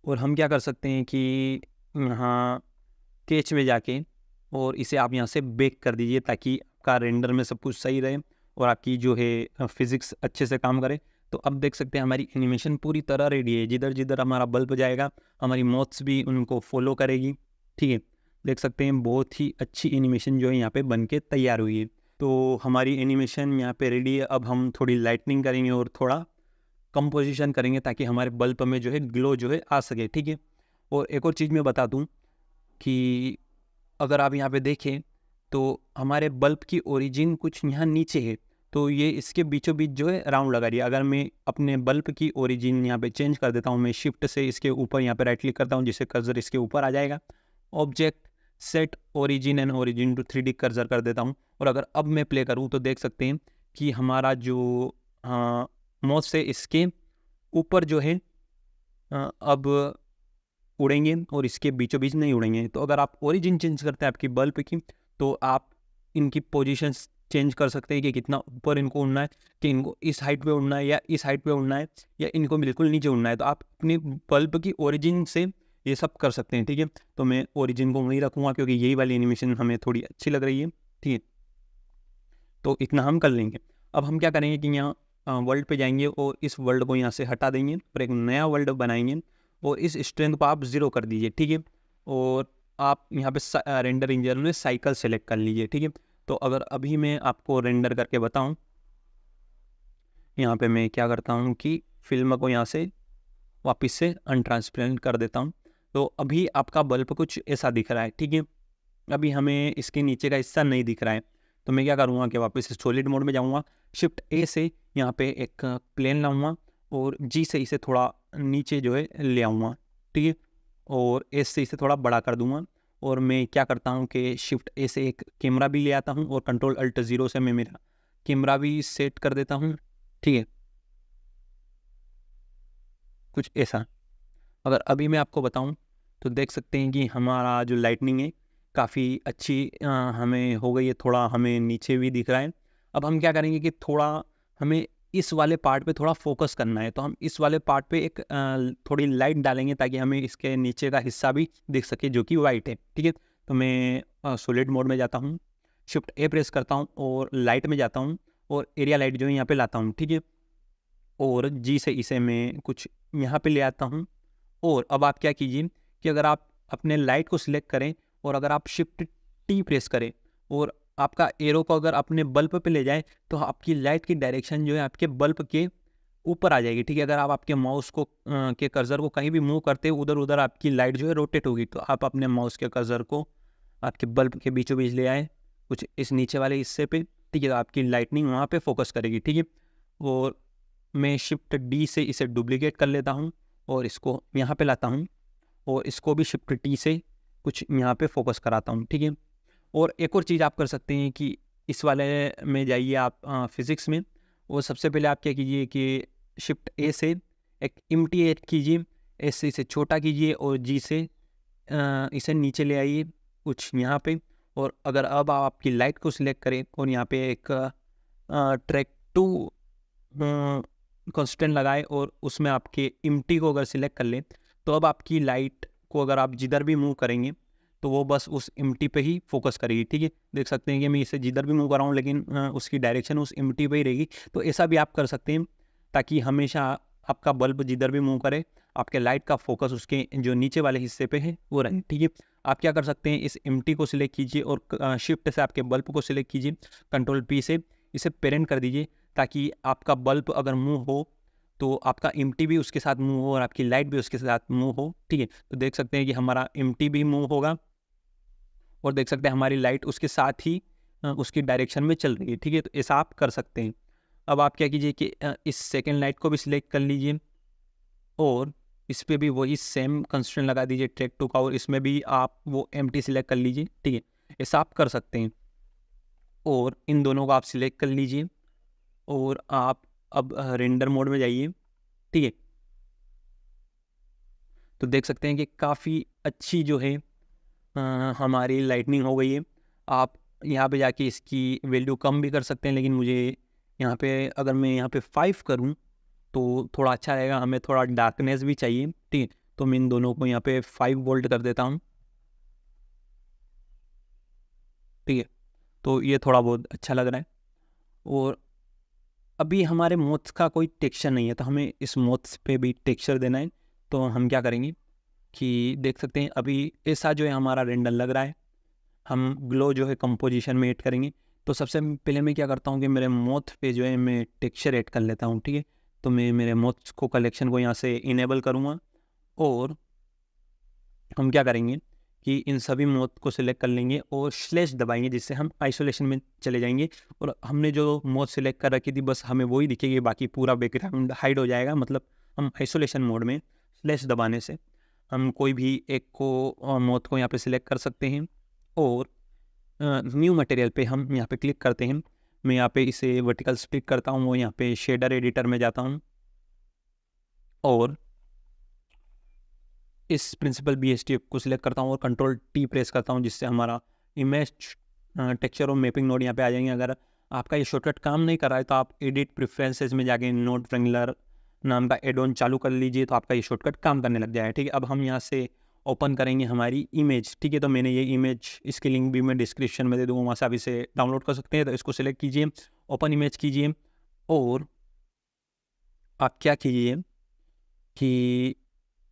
और हम क्या कर सकते हैं कि यहाँ कैच में जाके और इसे आप यहाँ से बेक कर दीजिए ताकि आपका रेंडर में सब कुछ सही रहे और आपकी जो है फिज़िक्स अच्छे से काम करे। तो अब देख सकते हैं हमारी एनिमेशन पूरी तरह रेडी है। जिधर जिधर हमारा बल्ब जाएगा हमारी माउस भी उनको फॉलो करेगी, ठीक है। देख सकते हैं बहुत ही अच्छी एनिमेशन जो है यहाँ पे बन के तैयार हुई है। तो हमारी एनिमेशन यहाँ पे रेडी है। अब हम थोड़ी लाइटनिंग करेंगे और थोड़ा कंपोजिशन करेंगे ताकि हमारे बल्ब में जो है ग्लो जो है आ सके, ठीक है। और एक और चीज़ मैं बता दूं कि अगर आप यहाँ पे देखें तो हमारे बल्ब की ओरिजिन कुछ यहाँ नीचे है। तो ये इसके बीचों बीच जो है राउंड लगा रही है। अगर मैं अपने बल्ब की ओरिजिन यहाँ पे चेंज कर देता हूँ, मैं शिफ्ट से इसके ऊपर यहाँ पे राइट क्लिक करता हूँ जिससे कर्सर इसके ऊपर आ जाएगा। Object set origin and origin to 3D cursor कर देता हूँ। और अगर अब मैं प्ले करूँ तो देख सकते हैं कि हमारा जो माउस से इसके ऊपर जो है अब उड़ेंगे और इसके बीचों बीच नहीं उड़ेंगे। तो अगर आप ओरिजिन चेंज करते हैं आपकी बल्ब की तो आप इनकी पोजीशंस चेंज कर सकते हैं कि कितना ऊपर इनको उड़ना है, कि इनको इस हाइट पे उड़ना है या इस हाइट पे उड़ना है या इनको बिल्कुल नीचे उड़ना है। तो आप अपनी बल्ब की ओरिजिन से ये सब कर सकते हैं, ठीक है। तो मैं ओरिजिन को वहीं रखूँगा क्योंकि यही वाली एनिमेशन हमें थोड़ी अच्छी लग रही है, ठीक है। तो इतना हम कर लेंगे। अब हम क्या करेंगे कि यहाँ वर्ल्ड पे जाएंगे और इस वर्ल्ड को यहाँ से हटा देंगे और एक नया वर्ल्ड बनाएंगे और इस स्ट्रेंथ को आप 0 कर दीजिए, ठीक है। और आप यहाँ पे रेंडर इंजन में साइकिल सेलेक्ट कर लीजिए, ठीक है। तो अगर अभी मैं आपको रेंडर करके बताऊँ, यहाँ पे मैं क्या करता हूँ कि फिल्म को यहाँ से वापस से अनट्रांसपेरेंट कर देता हूँ। तो अभी आपका बल्ब कुछ ऐसा दिख रहा है, ठीक है। अभी हमें इसके नीचे का हिस्सा नहीं दिख रहा है। तो मैं क्या करूँगा कि वापस सॉलिड मोड में जाऊँगा, शिफ्ट ए से यहाँ पे एक प्लेन लाऊंगा और जी से इसे थोड़ा नीचे जो है ले आऊँगा, ठीक है। और एस से इसे थोड़ा बड़ा कर दूँगा। और मैं क्या करता हूँ कि शिफ्ट ए से एक कैमरा भी ले आता हूँ और कंट्रोल अल्ट 0 से मैं मेरा कैमरा भी सेट कर देता हूँ, ठीक है। कुछ ऐसा। अगर अभी मैं आपको बताऊं तो देख सकते हैं कि हमारा जो लाइटनिंग है काफ़ी अच्छी हमें हो गई है। थोड़ा हमें नीचे भी दिख रहा है। अब हम क्या करेंगे कि थोड़ा हमें इस वाले पार्ट पे थोड़ा फोकस करना है। तो हम इस वाले पार्ट पे एक थोड़ी लाइट डालेंगे ताकि हमें इसके नीचे का हिस्सा भी दिख सके जो कि वाइट है, ठीक है। तो मैं सॉलिड मोड में जाता हूँ, शिफ्ट ए प्रेस करता हूँ और लाइट में जाता हूँ और एरिया लाइट जो है यहाँ पे लाता हूँ, ठीक है। और जी से इसे मैं कुछ यहाँ पे ले आता हूँ। और अब आप क्या कीजिए कि अगर आप अपने लाइट को सिलेक्ट करें और अगर आप शिफ्ट टी प्रेस करें और आपका एरो को अगर अपने बल्ब पे ले जाए तो आपकी लाइट की डायरेक्शन जो है आपके बल्ब के ऊपर आ जाएगी। ठीक है, अगर आप आपके माउस को के कर्सर को कहीं भी मूव करते हो उधर उधर आपकी लाइट जो है रोटेट होगी। तो आप अपने माउस के कर्सर को आपके बल्ब के बीचों बीच ले आए कुछ इस नीचे वाले हिस्से पे। ठीक है, तो आपकी लाइटनिंग वहाँ पे फोकस करेगी। ठीक है, और मैं शिफ्ट डी से इसे डुप्लीकेट कर लेता हूँ और इसको यहाँ पे लाता हूँ और इसको भी शिफ्ट टी से कुछ यहाँ पे फोकस कराता हूँ। ठीक है, और एक और चीज़ आप कर सकते हैं कि इस वाले में जाइए आप फिज़िक्स में, और सबसे पहले आप क्या कीजिए कि शिफ्ट ए से एक एम्प्टी ऐड कीजिए, एस से इसे छोटा कीजिए और जी से इसे नीचे ले आइए कुछ यहाँ पे। और अगर अब आप आपकी लाइट को सिलेक्ट करें और यहाँ पे एक ट्रैक टू कंस्टेंट लगाए और उसमें आपके एम्प्टी को अगर सिलेक्ट कर लें तो अब आपकी लाइट को अगर आप जिधर भी मूव करेंगे तो वो बस उस एम्प्टी पे ही फोकस करेगी। ठीक है, देख सकते हैं कि मैं इसे जिधर भी मूव कर रहा हूँ लेकिन उसकी डायरेक्शन उस एम्प्टी पे ही रहेगी। तो ऐसा भी आप कर सकते हैं ताकि हमेशा आपका बल्ब जिधर भी मूव करे आपके लाइट का फोकस उसके जो नीचे वाले हिस्से पे है वो रहे। ठीक है, आप क्या कर सकते हैं, इस एम्प्टी को सिलेक्ट कीजिए और शिफ्ट से आपके बल्ब को सिलेक्ट कीजिए, कंट्रोल पी से इसे पेरेंट कर दीजिए ताकि आपका बल्ब अगर मूव हो तो आपका एम्प्टी भी उसके साथ मूव हो और आपकी लाइट भी उसके साथ मूव हो। ठीक है, तो देख सकते हैं कि हमारा एम्प्टी भी मूव होगा और देख सकते हैं हमारी लाइट उसके साथ ही उसकी डायरेक्शन में चल रही है। ठीक है, तो ऐसा आप कर सकते हैं। अब आप क्या कीजिए कि इस सेकेंड लाइट को भी सिलेक्ट कर लीजिए और इस पर भी वही सेम कंस्ट्रेंट लगा दीजिए ट्रैक टू का और इसमें भी आप वो एम्प्टी सिलेक्ट कर लीजिए। ठीक है, ऐसा आप कर सकते हैं। और इन दोनों को आप सिलेक्ट कर लीजिए और आप अब रेंडर मोड में जाइए। ठीक है, तो देख सकते हैं कि काफ़ी अच्छी जो है हमारी लाइटनिंग हो गई है। आप यहाँ पे जाके इसकी वैल्यू कम भी कर सकते हैं लेकिन मुझे यहाँ पे अगर मैं यहाँ पे 5 करूँ तो थोड़ा अच्छा रहेगा, हमें थोड़ा डार्कनेस भी चाहिए। ठीक है, तो मैं इन दोनों को यहाँ पे 5 वोल्ट कर देता हूँ। ठीक है, तो ये थोड़ा बहुत अच्छा लग रहा है। और अभी हमारे मोथ्स का कोई टेक्सचर नहीं है तो हमें इस मोथ्स पे भी टेक्सचर देना है। तो हम क्या करेंगे कि देख सकते हैं अभी ऐसा जो है हमारा रेंडर लग रहा है। हम ग्लो जो है कंपोजिशन में ऐड करेंगे। तो सबसे पहले मैं क्या करता हूँ कि मेरे मोथ पे जो है मैं टेक्सचर ऐड कर लेता हूँ। ठीक है, तो मैं मेरे मोथ्स को कलेक्शन को यहाँ से इनेबल करूँगा और हम क्या करेंगे कि इन सभी मोड को सिलेक्ट कर लेंगे और स्लैश दबाएंगे जिससे हम आइसोलेशन में चले जाएंगे और हमने जो मोड सिलेक्ट कर रखी थी बस हमें वही दिखेगी, बाकी पूरा बैकग्राउंड हाइड हो जाएगा। मतलब हम आइसोलेशन मोड में स्लैश दबाने से हम कोई भी एक को मोड को यहाँ पे सिलेक्ट कर सकते हैं और न्यू मटेरियल पे हम यहाँ पे क्लिक करते हैं। मैं यहाँ पे इसे वर्टिकल स्प्लिट करता हूँ, वो यहाँ पे शेडर एडिटर में जाता हूँ और इस प्रिंसिपल BST को सिलेक्ट करता हूँ और कंट्रोल T प्रेस करता हूँ जिससे हमारा इमेज टेक्सचर और मैपिंग नोड यहाँ पे आ जाएंगे। अगर आपका ये शॉर्टकट काम नहीं कर रहा है तो आप एडिट प्रेफरेंसेस में जाके नोड ट्रेंगुलर नाम का एड ऑन चालू कर लीजिए तो आपका ये शॉर्टकट काम करने लग जाएगा। ठीक है, अब हम यहाँ से ओपन करेंगे हमारी इमेज। ठीक है, तो मैंने ये इमेज, इसकी लिंक भी मैं डिस्क्रिप्शन में दे दूँगा, वहाँ से आप इसे डाउनलोड कर सकते हैं। तो इसको सिलेक्ट कीजिए, ओपन इमेज कीजिए और आप क्या कीजिए कि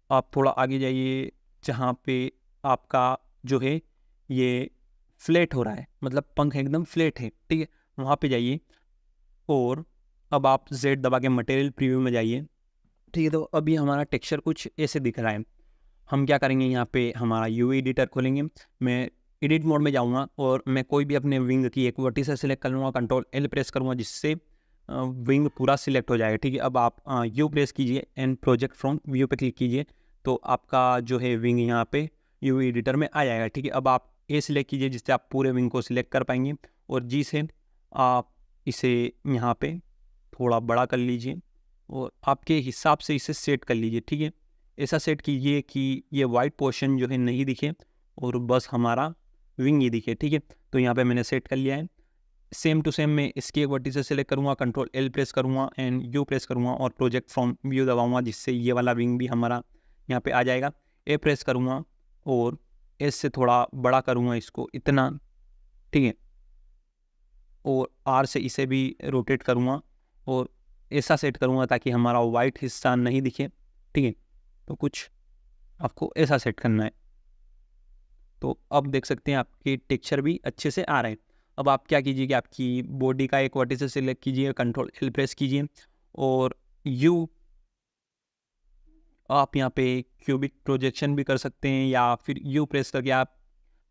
आप थोड़ा आगे जाइए जहाँ पे आपका जो है ये फ्लैट हो रहा है, मतलब पंख एकदम फ्लैट है। ठीक है, वहाँ पे जाइए और अब आप Z दबा के मटेरियल प्रीव्यू में जाइए। ठीक है, तो अभी हमारा टेक्सचर कुछ ऐसे दिख रहा है। हम क्या करेंगे, यहाँ पे हमारा UV एडिटर खोलेंगे। मैं एडिट मोड में जाऊँगा और मैं कोई भी अपने विंग की एक वर्टिस सेलेक्ट कर लूँगा, कंट्रोल L प्रेस करूँगा जिससे विंग पूरा सिलेक्ट हो जाएगा। ठीक है, अब आप U प्रेस कीजिए एंड प्रोजेक्ट फ्रॉम व्यू पे क्लिक कीजिए तो आपका जो है विंग यहाँ पे UV एडिटर में आ जाएगा। ठीक है, अब आप A सिलेक्ट कीजिए जिससे आप पूरे विंग को सिलेक्ट कर पाएंगे और G से आप इसे यहाँ पे थोड़ा बड़ा कर लीजिए और आपके हिसाब से इसे सेट कर लीजिए। ठीक है, ऐसा सेट कीजिए कि ये वाइट पोर्शन जो है नहीं दिखे और बस हमारा विंग ही दिखे। ठीक है, तो यहाँ पे मैंने सेट कर लिया है। सेम टू सेम मैं इसकी एक वर्टिस सेलेक्ट करूँगा, कंट्रोल L प्रेस करूँगा एंड U प्रेस करूँगा और प्रोजेक्ट फ्रॉम व्यू दबाऊँगा जिससे ये वाला विंग भी हमारा यहाँ पे आ जाएगा। A प्रेस करूँगा और S से थोड़ा बड़ा करूँगा इसको इतना। ठीक है, और R से इसे भी रोटेट करूँगा और ऐसा सेट करूँगा ताकि हमारा वाइट हिस्सा नहीं दिखे, ठीक है। तो कुछ आपको ऐसा सेट करना है। तो अब देख सकते हैं आपके टेक्सचर भी अच्छे से आ रहे हैं। अब आप क्या कीजिए कि आपकी बॉडी का एक वर्टिसेस सिलेक्ट कीजिए, कंट्रोल एल प्रेस कीजिए और यू आप यहाँ पे क्यूबिक प्रोजेक्शन भी कर सकते हैं या फिर यू प्रेस करके आप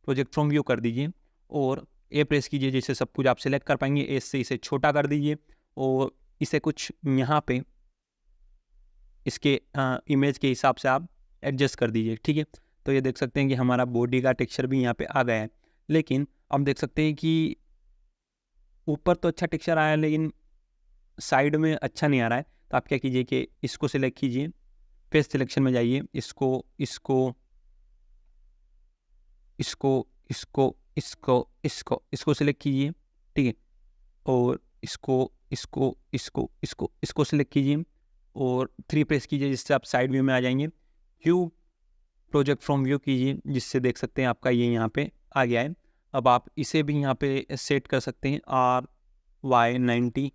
प्रोजेक्ट फ्रॉम व्यू कर दीजिए और ए प्रेस कीजिए, जिससे सब कुछ आप सिलेक्ट कर पाएंगे। ए से इसे छोटा कर दीजिए और इसे कुछ यहाँ पे इसके इमेज के हिसाब से आप एडजस्ट कर दीजिए, ठीक है। तो ये देख सकते हैं कि हमारा बॉडी का टेक्सचर भी यहाँ पे आ गया है, लेकिन अब देख सकते हैं कि ऊपर तो अच्छा टेक्सचर आया है लेकिन साइड में अच्छा नहीं आ रहा है। तो आप क्या कीजिए कि इसको सिलेक्ट कीजिए, फेस सिलेक्शन में जाइए, इसको इसको इसको इसको इसको इसको इसको सिलेक्ट कीजिए, ठीक है। और इसको इसको इसको इसको इसको सिलेक्ट कीजिए और 3 प्रेस कीजिए, जिससे आप साइड व्यू में आ जाएंगे। व्यू प्रोजेक्ट फ्रॉम व्यू कीजिए, जिससे देख सकते हैं आपका ये यहाँ पे आ गया है। अब आप इसे भी यहाँ पे सेट कर सकते हैं RY90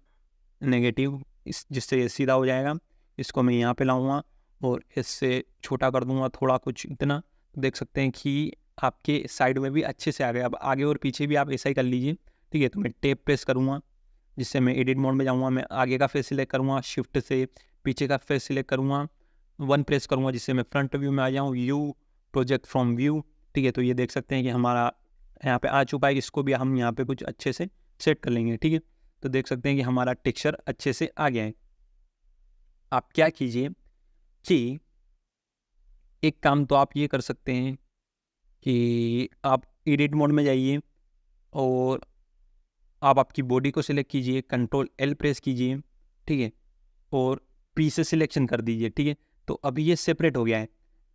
नेगेटिव, इस जिससे ये सीधा हो जाएगा। इसको मैं यहाँ पे लाऊंगा और इससे छोटा कर दूंगा थोड़ा, कुछ इतना। देख सकते हैं कि आपके साइड में भी अच्छे से आ गया। अब आगे और पीछे भी आप ऐसा ही कर लीजिए, ठीक है। तो मैं टेप प्रेस करूँगा, जिससे मैं एडिट मोड में जाऊँगा। मैं आगे का फेस सिलेक्ट करूँगा, शिफ्ट से पीछे का फेस सिलेक्ट करूँगा, 1 प्रेस करूँगा, जिससे मैं फ्रंट व्यू में आ जाऊँ। यू प्रोजेक्ट फ्रॉम व्यू, ठीक है। तो ये देख सकते हैं कि हमारा यहाँ पे आ चुका है। इसको भी हम यहाँ पे कुछ अच्छे से सेट कर लेंगे, ठीक है। तो देख सकते हैं कि हमारा टेक्सचर अच्छे से आ गया है। आप क्या कीजिए कि एक काम तो आप ये कर सकते हैं कि आप एडिट मोड में जाइए और आप आपकी बॉडी को सिलेक्ट कीजिए, कंट्रोल एल प्रेस कीजिए, ठीक है। और पी से सिलेक्शन कर दीजिए, ठीक है। तो अभी ये सेपरेट हो गया है।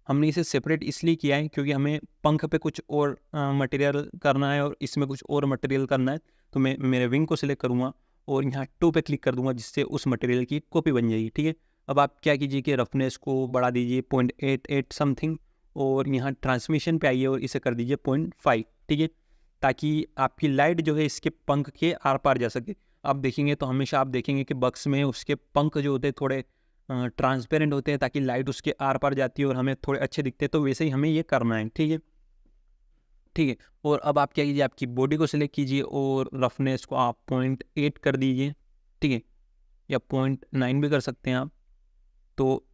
हमने इसे सेपरेट इसलिए किया है क्योंकि हमें पंख पे कुछ और मटेरियल करना है और इसमें कुछ और मटेरियल करना है। तो मैं मेरे विंग को सिलेक्ट करूँगा और यहाँ 2 पे क्लिक कर दूंगा, जिससे उस मटेरियल की कॉपी बन जाएगी, ठीक है। अब आप क्या कीजिए कि रफनेस को बढ़ा दीजिए 0.88 समथिंग और यहाँ ट्रांसमिशन पे आइए और इसे कर दीजिए 0.5, ठीक है। ताकि आपकी लाइट जो है इसके पंख के आर पार जा सके। आप देखेंगे तो हमेशा आप देखेंगे कि बक्स में उसके पंख जो होते हैं थोड़े ट्रांसपेरेंट होते हैं, ताकि लाइट उसके आर पार जाती है और हमें थोड़े अच्छे दिखते हैं। तो वैसे ही हमें ये करना है, ठीक है, ठीक है। और अब आप क्या कीजिए, आपकी बॉडी को सिलेक्ट कीजिए और रफनेस को आप 0.8 कर दीजिए, ठीक है, या 0.9 भी कर सकते हैं आप। तो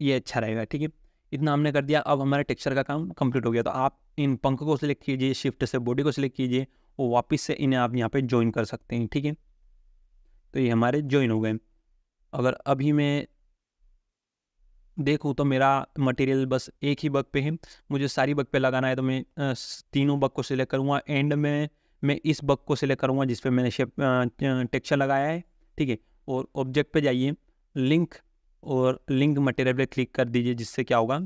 ये अच्छा रहेगा, ठीक है। इतना हमने कर दिया। अब हमारे टेक्सचर का काम कंप्लीट हो गया। तो आप इन पंख को सिलेक्ट कीजिए, शिफ्ट से बॉडी को सिलेक्ट कीजिए और वापस से इन्हें आप यहाँ पे ज्वाइन कर सकते हैं, ठीक है। तो ये हमारे ज्वाइन हो गए। अगर अभी मैं देखूँ तो मेरा मटेरियल बस एक ही बग पे है, मुझे सारी बग पे लगाना है। तो मैं तीनों बग को सिलेक्ट करूँगा। एंड में मैं इस बग को सिलेक्ट करूँगा जिस पे मैंने शेप टेक्सचर लगाया है, ठीक है। और ऑब्जेक्ट पे जाइए, लिंक और लिंक मटेरियल पे क्लिक कर दीजिए, जिससे क्या होगा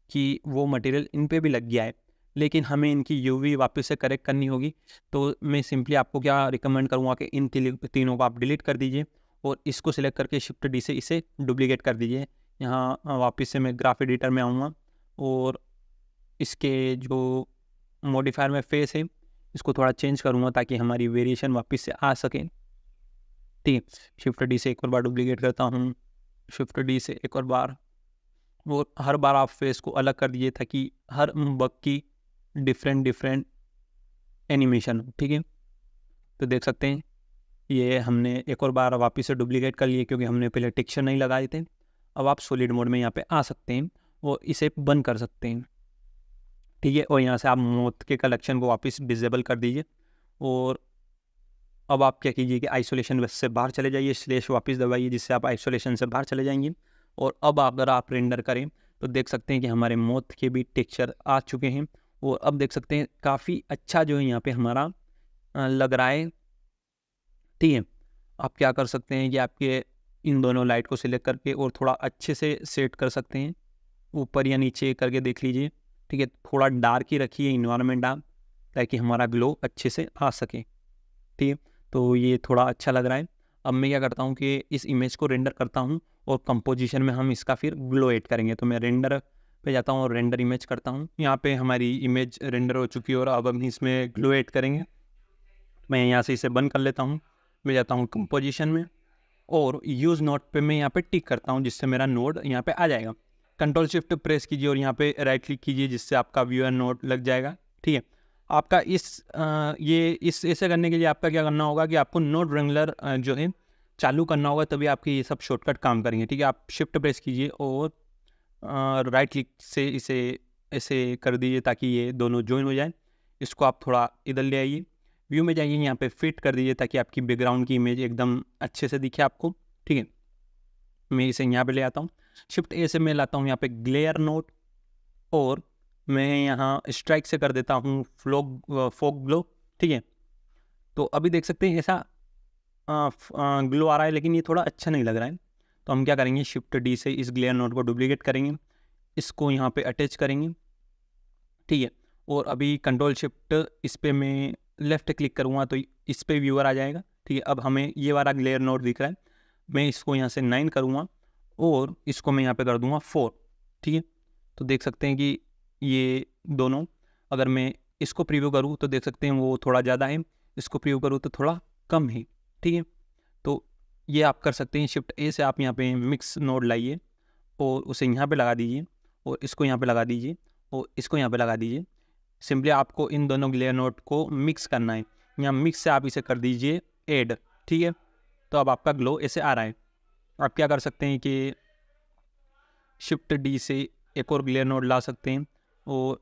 कि वो मटेरियल इन पे भी लग गया है, लेकिन हमें इनकी यूवी वापस से करेक्ट करनी होगी। तो मैं सिंपली आपको क्या रिकमेंड करूँगा कि इन तीनों को आप डिलीट कर दीजिए और इसको सिलेक्ट करके शिफ्ट डी से इसे डुप्लीकेट कर दीजिए। यहाँ वापस से मैं ग्राफ एडिटर में आऊँगा और इसके जो मॉडिफायर में फेस है इसको थोड़ा चेंज करूँगा ताकि हमारी वेरिएशन वापस से आ सके, ठीक है। शिफ्ट डी से एक और बार डुप्लीकेट करता हूँ, शिफ्ट डी से एक और बार, और हर बार आप फेस को अलग कर दीजिए ताकि हर बग की डिफरेंट एनिमेशन हो, ठीक है। तो देख सकते हैं ये हमने एक और बार वापस से डुप्लीकेट कर लिए क्योंकि हमने पहले टेक्सचर नहीं लगाए थे। अब आप सॉलिड मोड में यहाँ पे आ सकते हैं और इसे बंद कर सकते हैं, ठीक है। और यहाँ से आप मौत के कलेक्शन को वापस डिसेबल कर दीजिए। और अब आप क्या कीजिए कि आइसोलेशन से बाहर चले जाइए, स्लैश वापस दबाइए, जिससे आप आइसोलेशन से बाहर चले जाएंगे। और अब अगर आप रेंडर करें तो देख सकते हैं कि हमारे मौत के भी टेक्सचर आ चुके हैं। और अब देख सकते हैं काफ़ी अच्छा जो है यहाँ पे हमारा लग रहा है, ठीक है। आप क्या कर सकते हैं कि आपके इन दोनों लाइट को सिलेक्ट करके और थोड़ा अच्छे से सेट कर सकते हैं, ऊपर या नीचे करके देख लीजिए, ठीक है। थोड़ा डार्क ही रखिए इन्वायरमेंट आप, ताकि हमारा ग्लो अच्छे से आ सके, ठीक है। तो ये थोड़ा अच्छा लग रहा है। अब मैं क्या करता हूँ कि इस इमेज को रेंडर करता हूँ और कंपोजिशन में हम इसका फिर ग्लो ऐड करेंगे। तो मैं रेंडर पे जाता हूँ और रेंडर इमेज करता हूँ। यहाँ पे हमारी इमेज रेंडर हो चुकी है और अब हम इसमें ग्लो ऐड करेंगे। मैं यहाँ से इसे बंद कर लेता हूँ। मैं जाता हूँ कंपोजिशन में और यूज़ नोड पे मैं यहाँ पे टिक करता हूँ, जिससे मेरा नोड यहाँ पे आ जाएगा। कंट्रोल शिफ्ट प्रेस कीजिए और यहाँ पे राइट क्लिक कीजिए, जिससे आपका व्यूअर नोड लग जाएगा। ठीक है, आपका इस ऐसे करने के लिए आपका क्या करना होगा कि आपको नोड रेंगुलर जो है चालू करना होगा, तभी आपके ये सब शॉर्टकट काम करेंगे। ठीक है, आप शिफ्ट प्रेस कीजिए और राइट क्लिक से इसे ऐसे कर दीजिए ताकि ये दोनों ज्वाइन हो जाए। इसको आप थोड़ा इधर ले आइए, व्यू में जाइए, यहाँ पे फिट कर दीजिए ताकि आपकी बैकग्राउंड की इमेज एकदम अच्छे से दिखे आपको। ठीक है, मैं इसे यहाँ पे ले आता हूँ, शिफ्ट ए से मैं लाता हूँ यहाँ पे ग्लेयर नोड, और मैं यहाँ स्ट्राइक से कर देता हूँ फॉग ग्लो। ठीक है, तो अभी देख सकते हैं ऐसा ग्लो आ रहा है, लेकिन ये थोड़ा अच्छा नहीं लग रहा है। तो हम क्या करेंगे, शिफ्ट डी से इस ग्लेयर नोड को डुप्लीकेट करेंगे, इसको यहाँ पे अटैच करेंगे। ठीक है, और अभी कंट्रोल शिफ्ट इस पर मैं लेफ़्ट क्लिक करूँगा तो इस पर व्यूअर आ जाएगा। ठीक है, अब हमें ये वाला ग्लेयर नोड दिख रहा है, मैं इसको यहाँ से 9 करूँगा और इसको मैं यहाँ पे कर दूँगा 4। ठीक है, तो देख सकते हैं कि ये दोनों, अगर मैं इसको प्रीव्यू करूँ तो देख सकते हैं वो थोड़ा ज़्यादा है, इसको प्रीव्यू करूँ तो थोड़ा कम है। ठीक है, तो ये आप कर सकते हैं। शिफ्ट ए से आप यहाँ पे मिक्स नोड लाइए और उसे यहाँ पे लगा दीजिए, और इसको यहाँ पे लगा दीजिए, और इसको यहाँ पे लगा दीजिए। सिंपली आपको इन दोनों ग्लेयर नोड को मिक्स करना है। यहाँ मिक्स से आप इसे कर दीजिए ऐड। ठीक है, तो अब आपका ग्लो ऐसे आ रहा है। आप क्या कर सकते हैं कि शिफ्ट डी से एक और ग्लेयर नोड ला सकते हैं और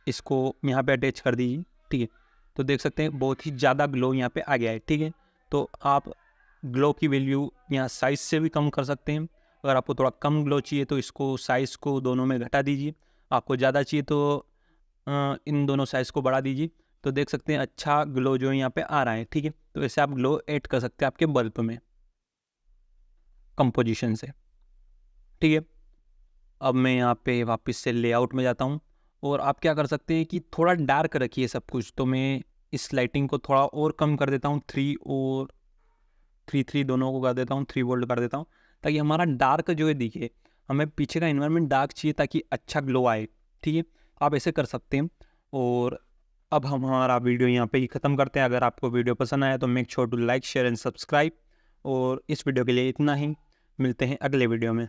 इसको यहाँ पे अटैच कर दीजिए। ठीक है, तो देख सकते हैं बहुत ही ज़्यादा ग्लो यहाँ पे आ गया है। ठीक है, तो आप ग्लो की वैल्यू यहाँ साइज़ से भी कम कर सकते हैं। अगर आपको थोड़ा कम ग्लो चाहिए तो इसको साइज़ को दोनों में घटा दीजिए, आपको ज़्यादा चाहिए तो इन दोनों साइज़ को बढ़ा दीजिए। तो देख सकते हैं अच्छा ग्लो जो यहाँ पे आ रहा है। ठीक है, तो ऐसे आप ग्लो ऐड कर सकते हैं आपके बल्ब में कंपोजिशन से। ठीक है, अब मैं यहाँ पे वापस से लेआउट में जाता हूँ, और आप क्या कर सकते हैं कि थोड़ा डार्क रखिए सब कुछ। तो मैं इस लाइटिंग को थोड़ा और कम कर देता हूँ, 3 और 3 दोनों को कर देता हूँ, 3 वोल्ट कर देता हूँ, ताकि हमारा डार्क जो है दिखे। हमें पीछे का इन्वायरमेंट डार्क चाहिए ताकि अच्छा ग्लो आए। ठीक है, आप ऐसे कर सकते हैं। और अब हम हमारा वीडियो यहाँ पे ही ख़त्म करते हैं। अगर आपको वीडियो पसंद आया तो make sure to like, share and subscribe. और इस वीडियो के लिए इतना ही, मिलते हैं अगले वीडियो में।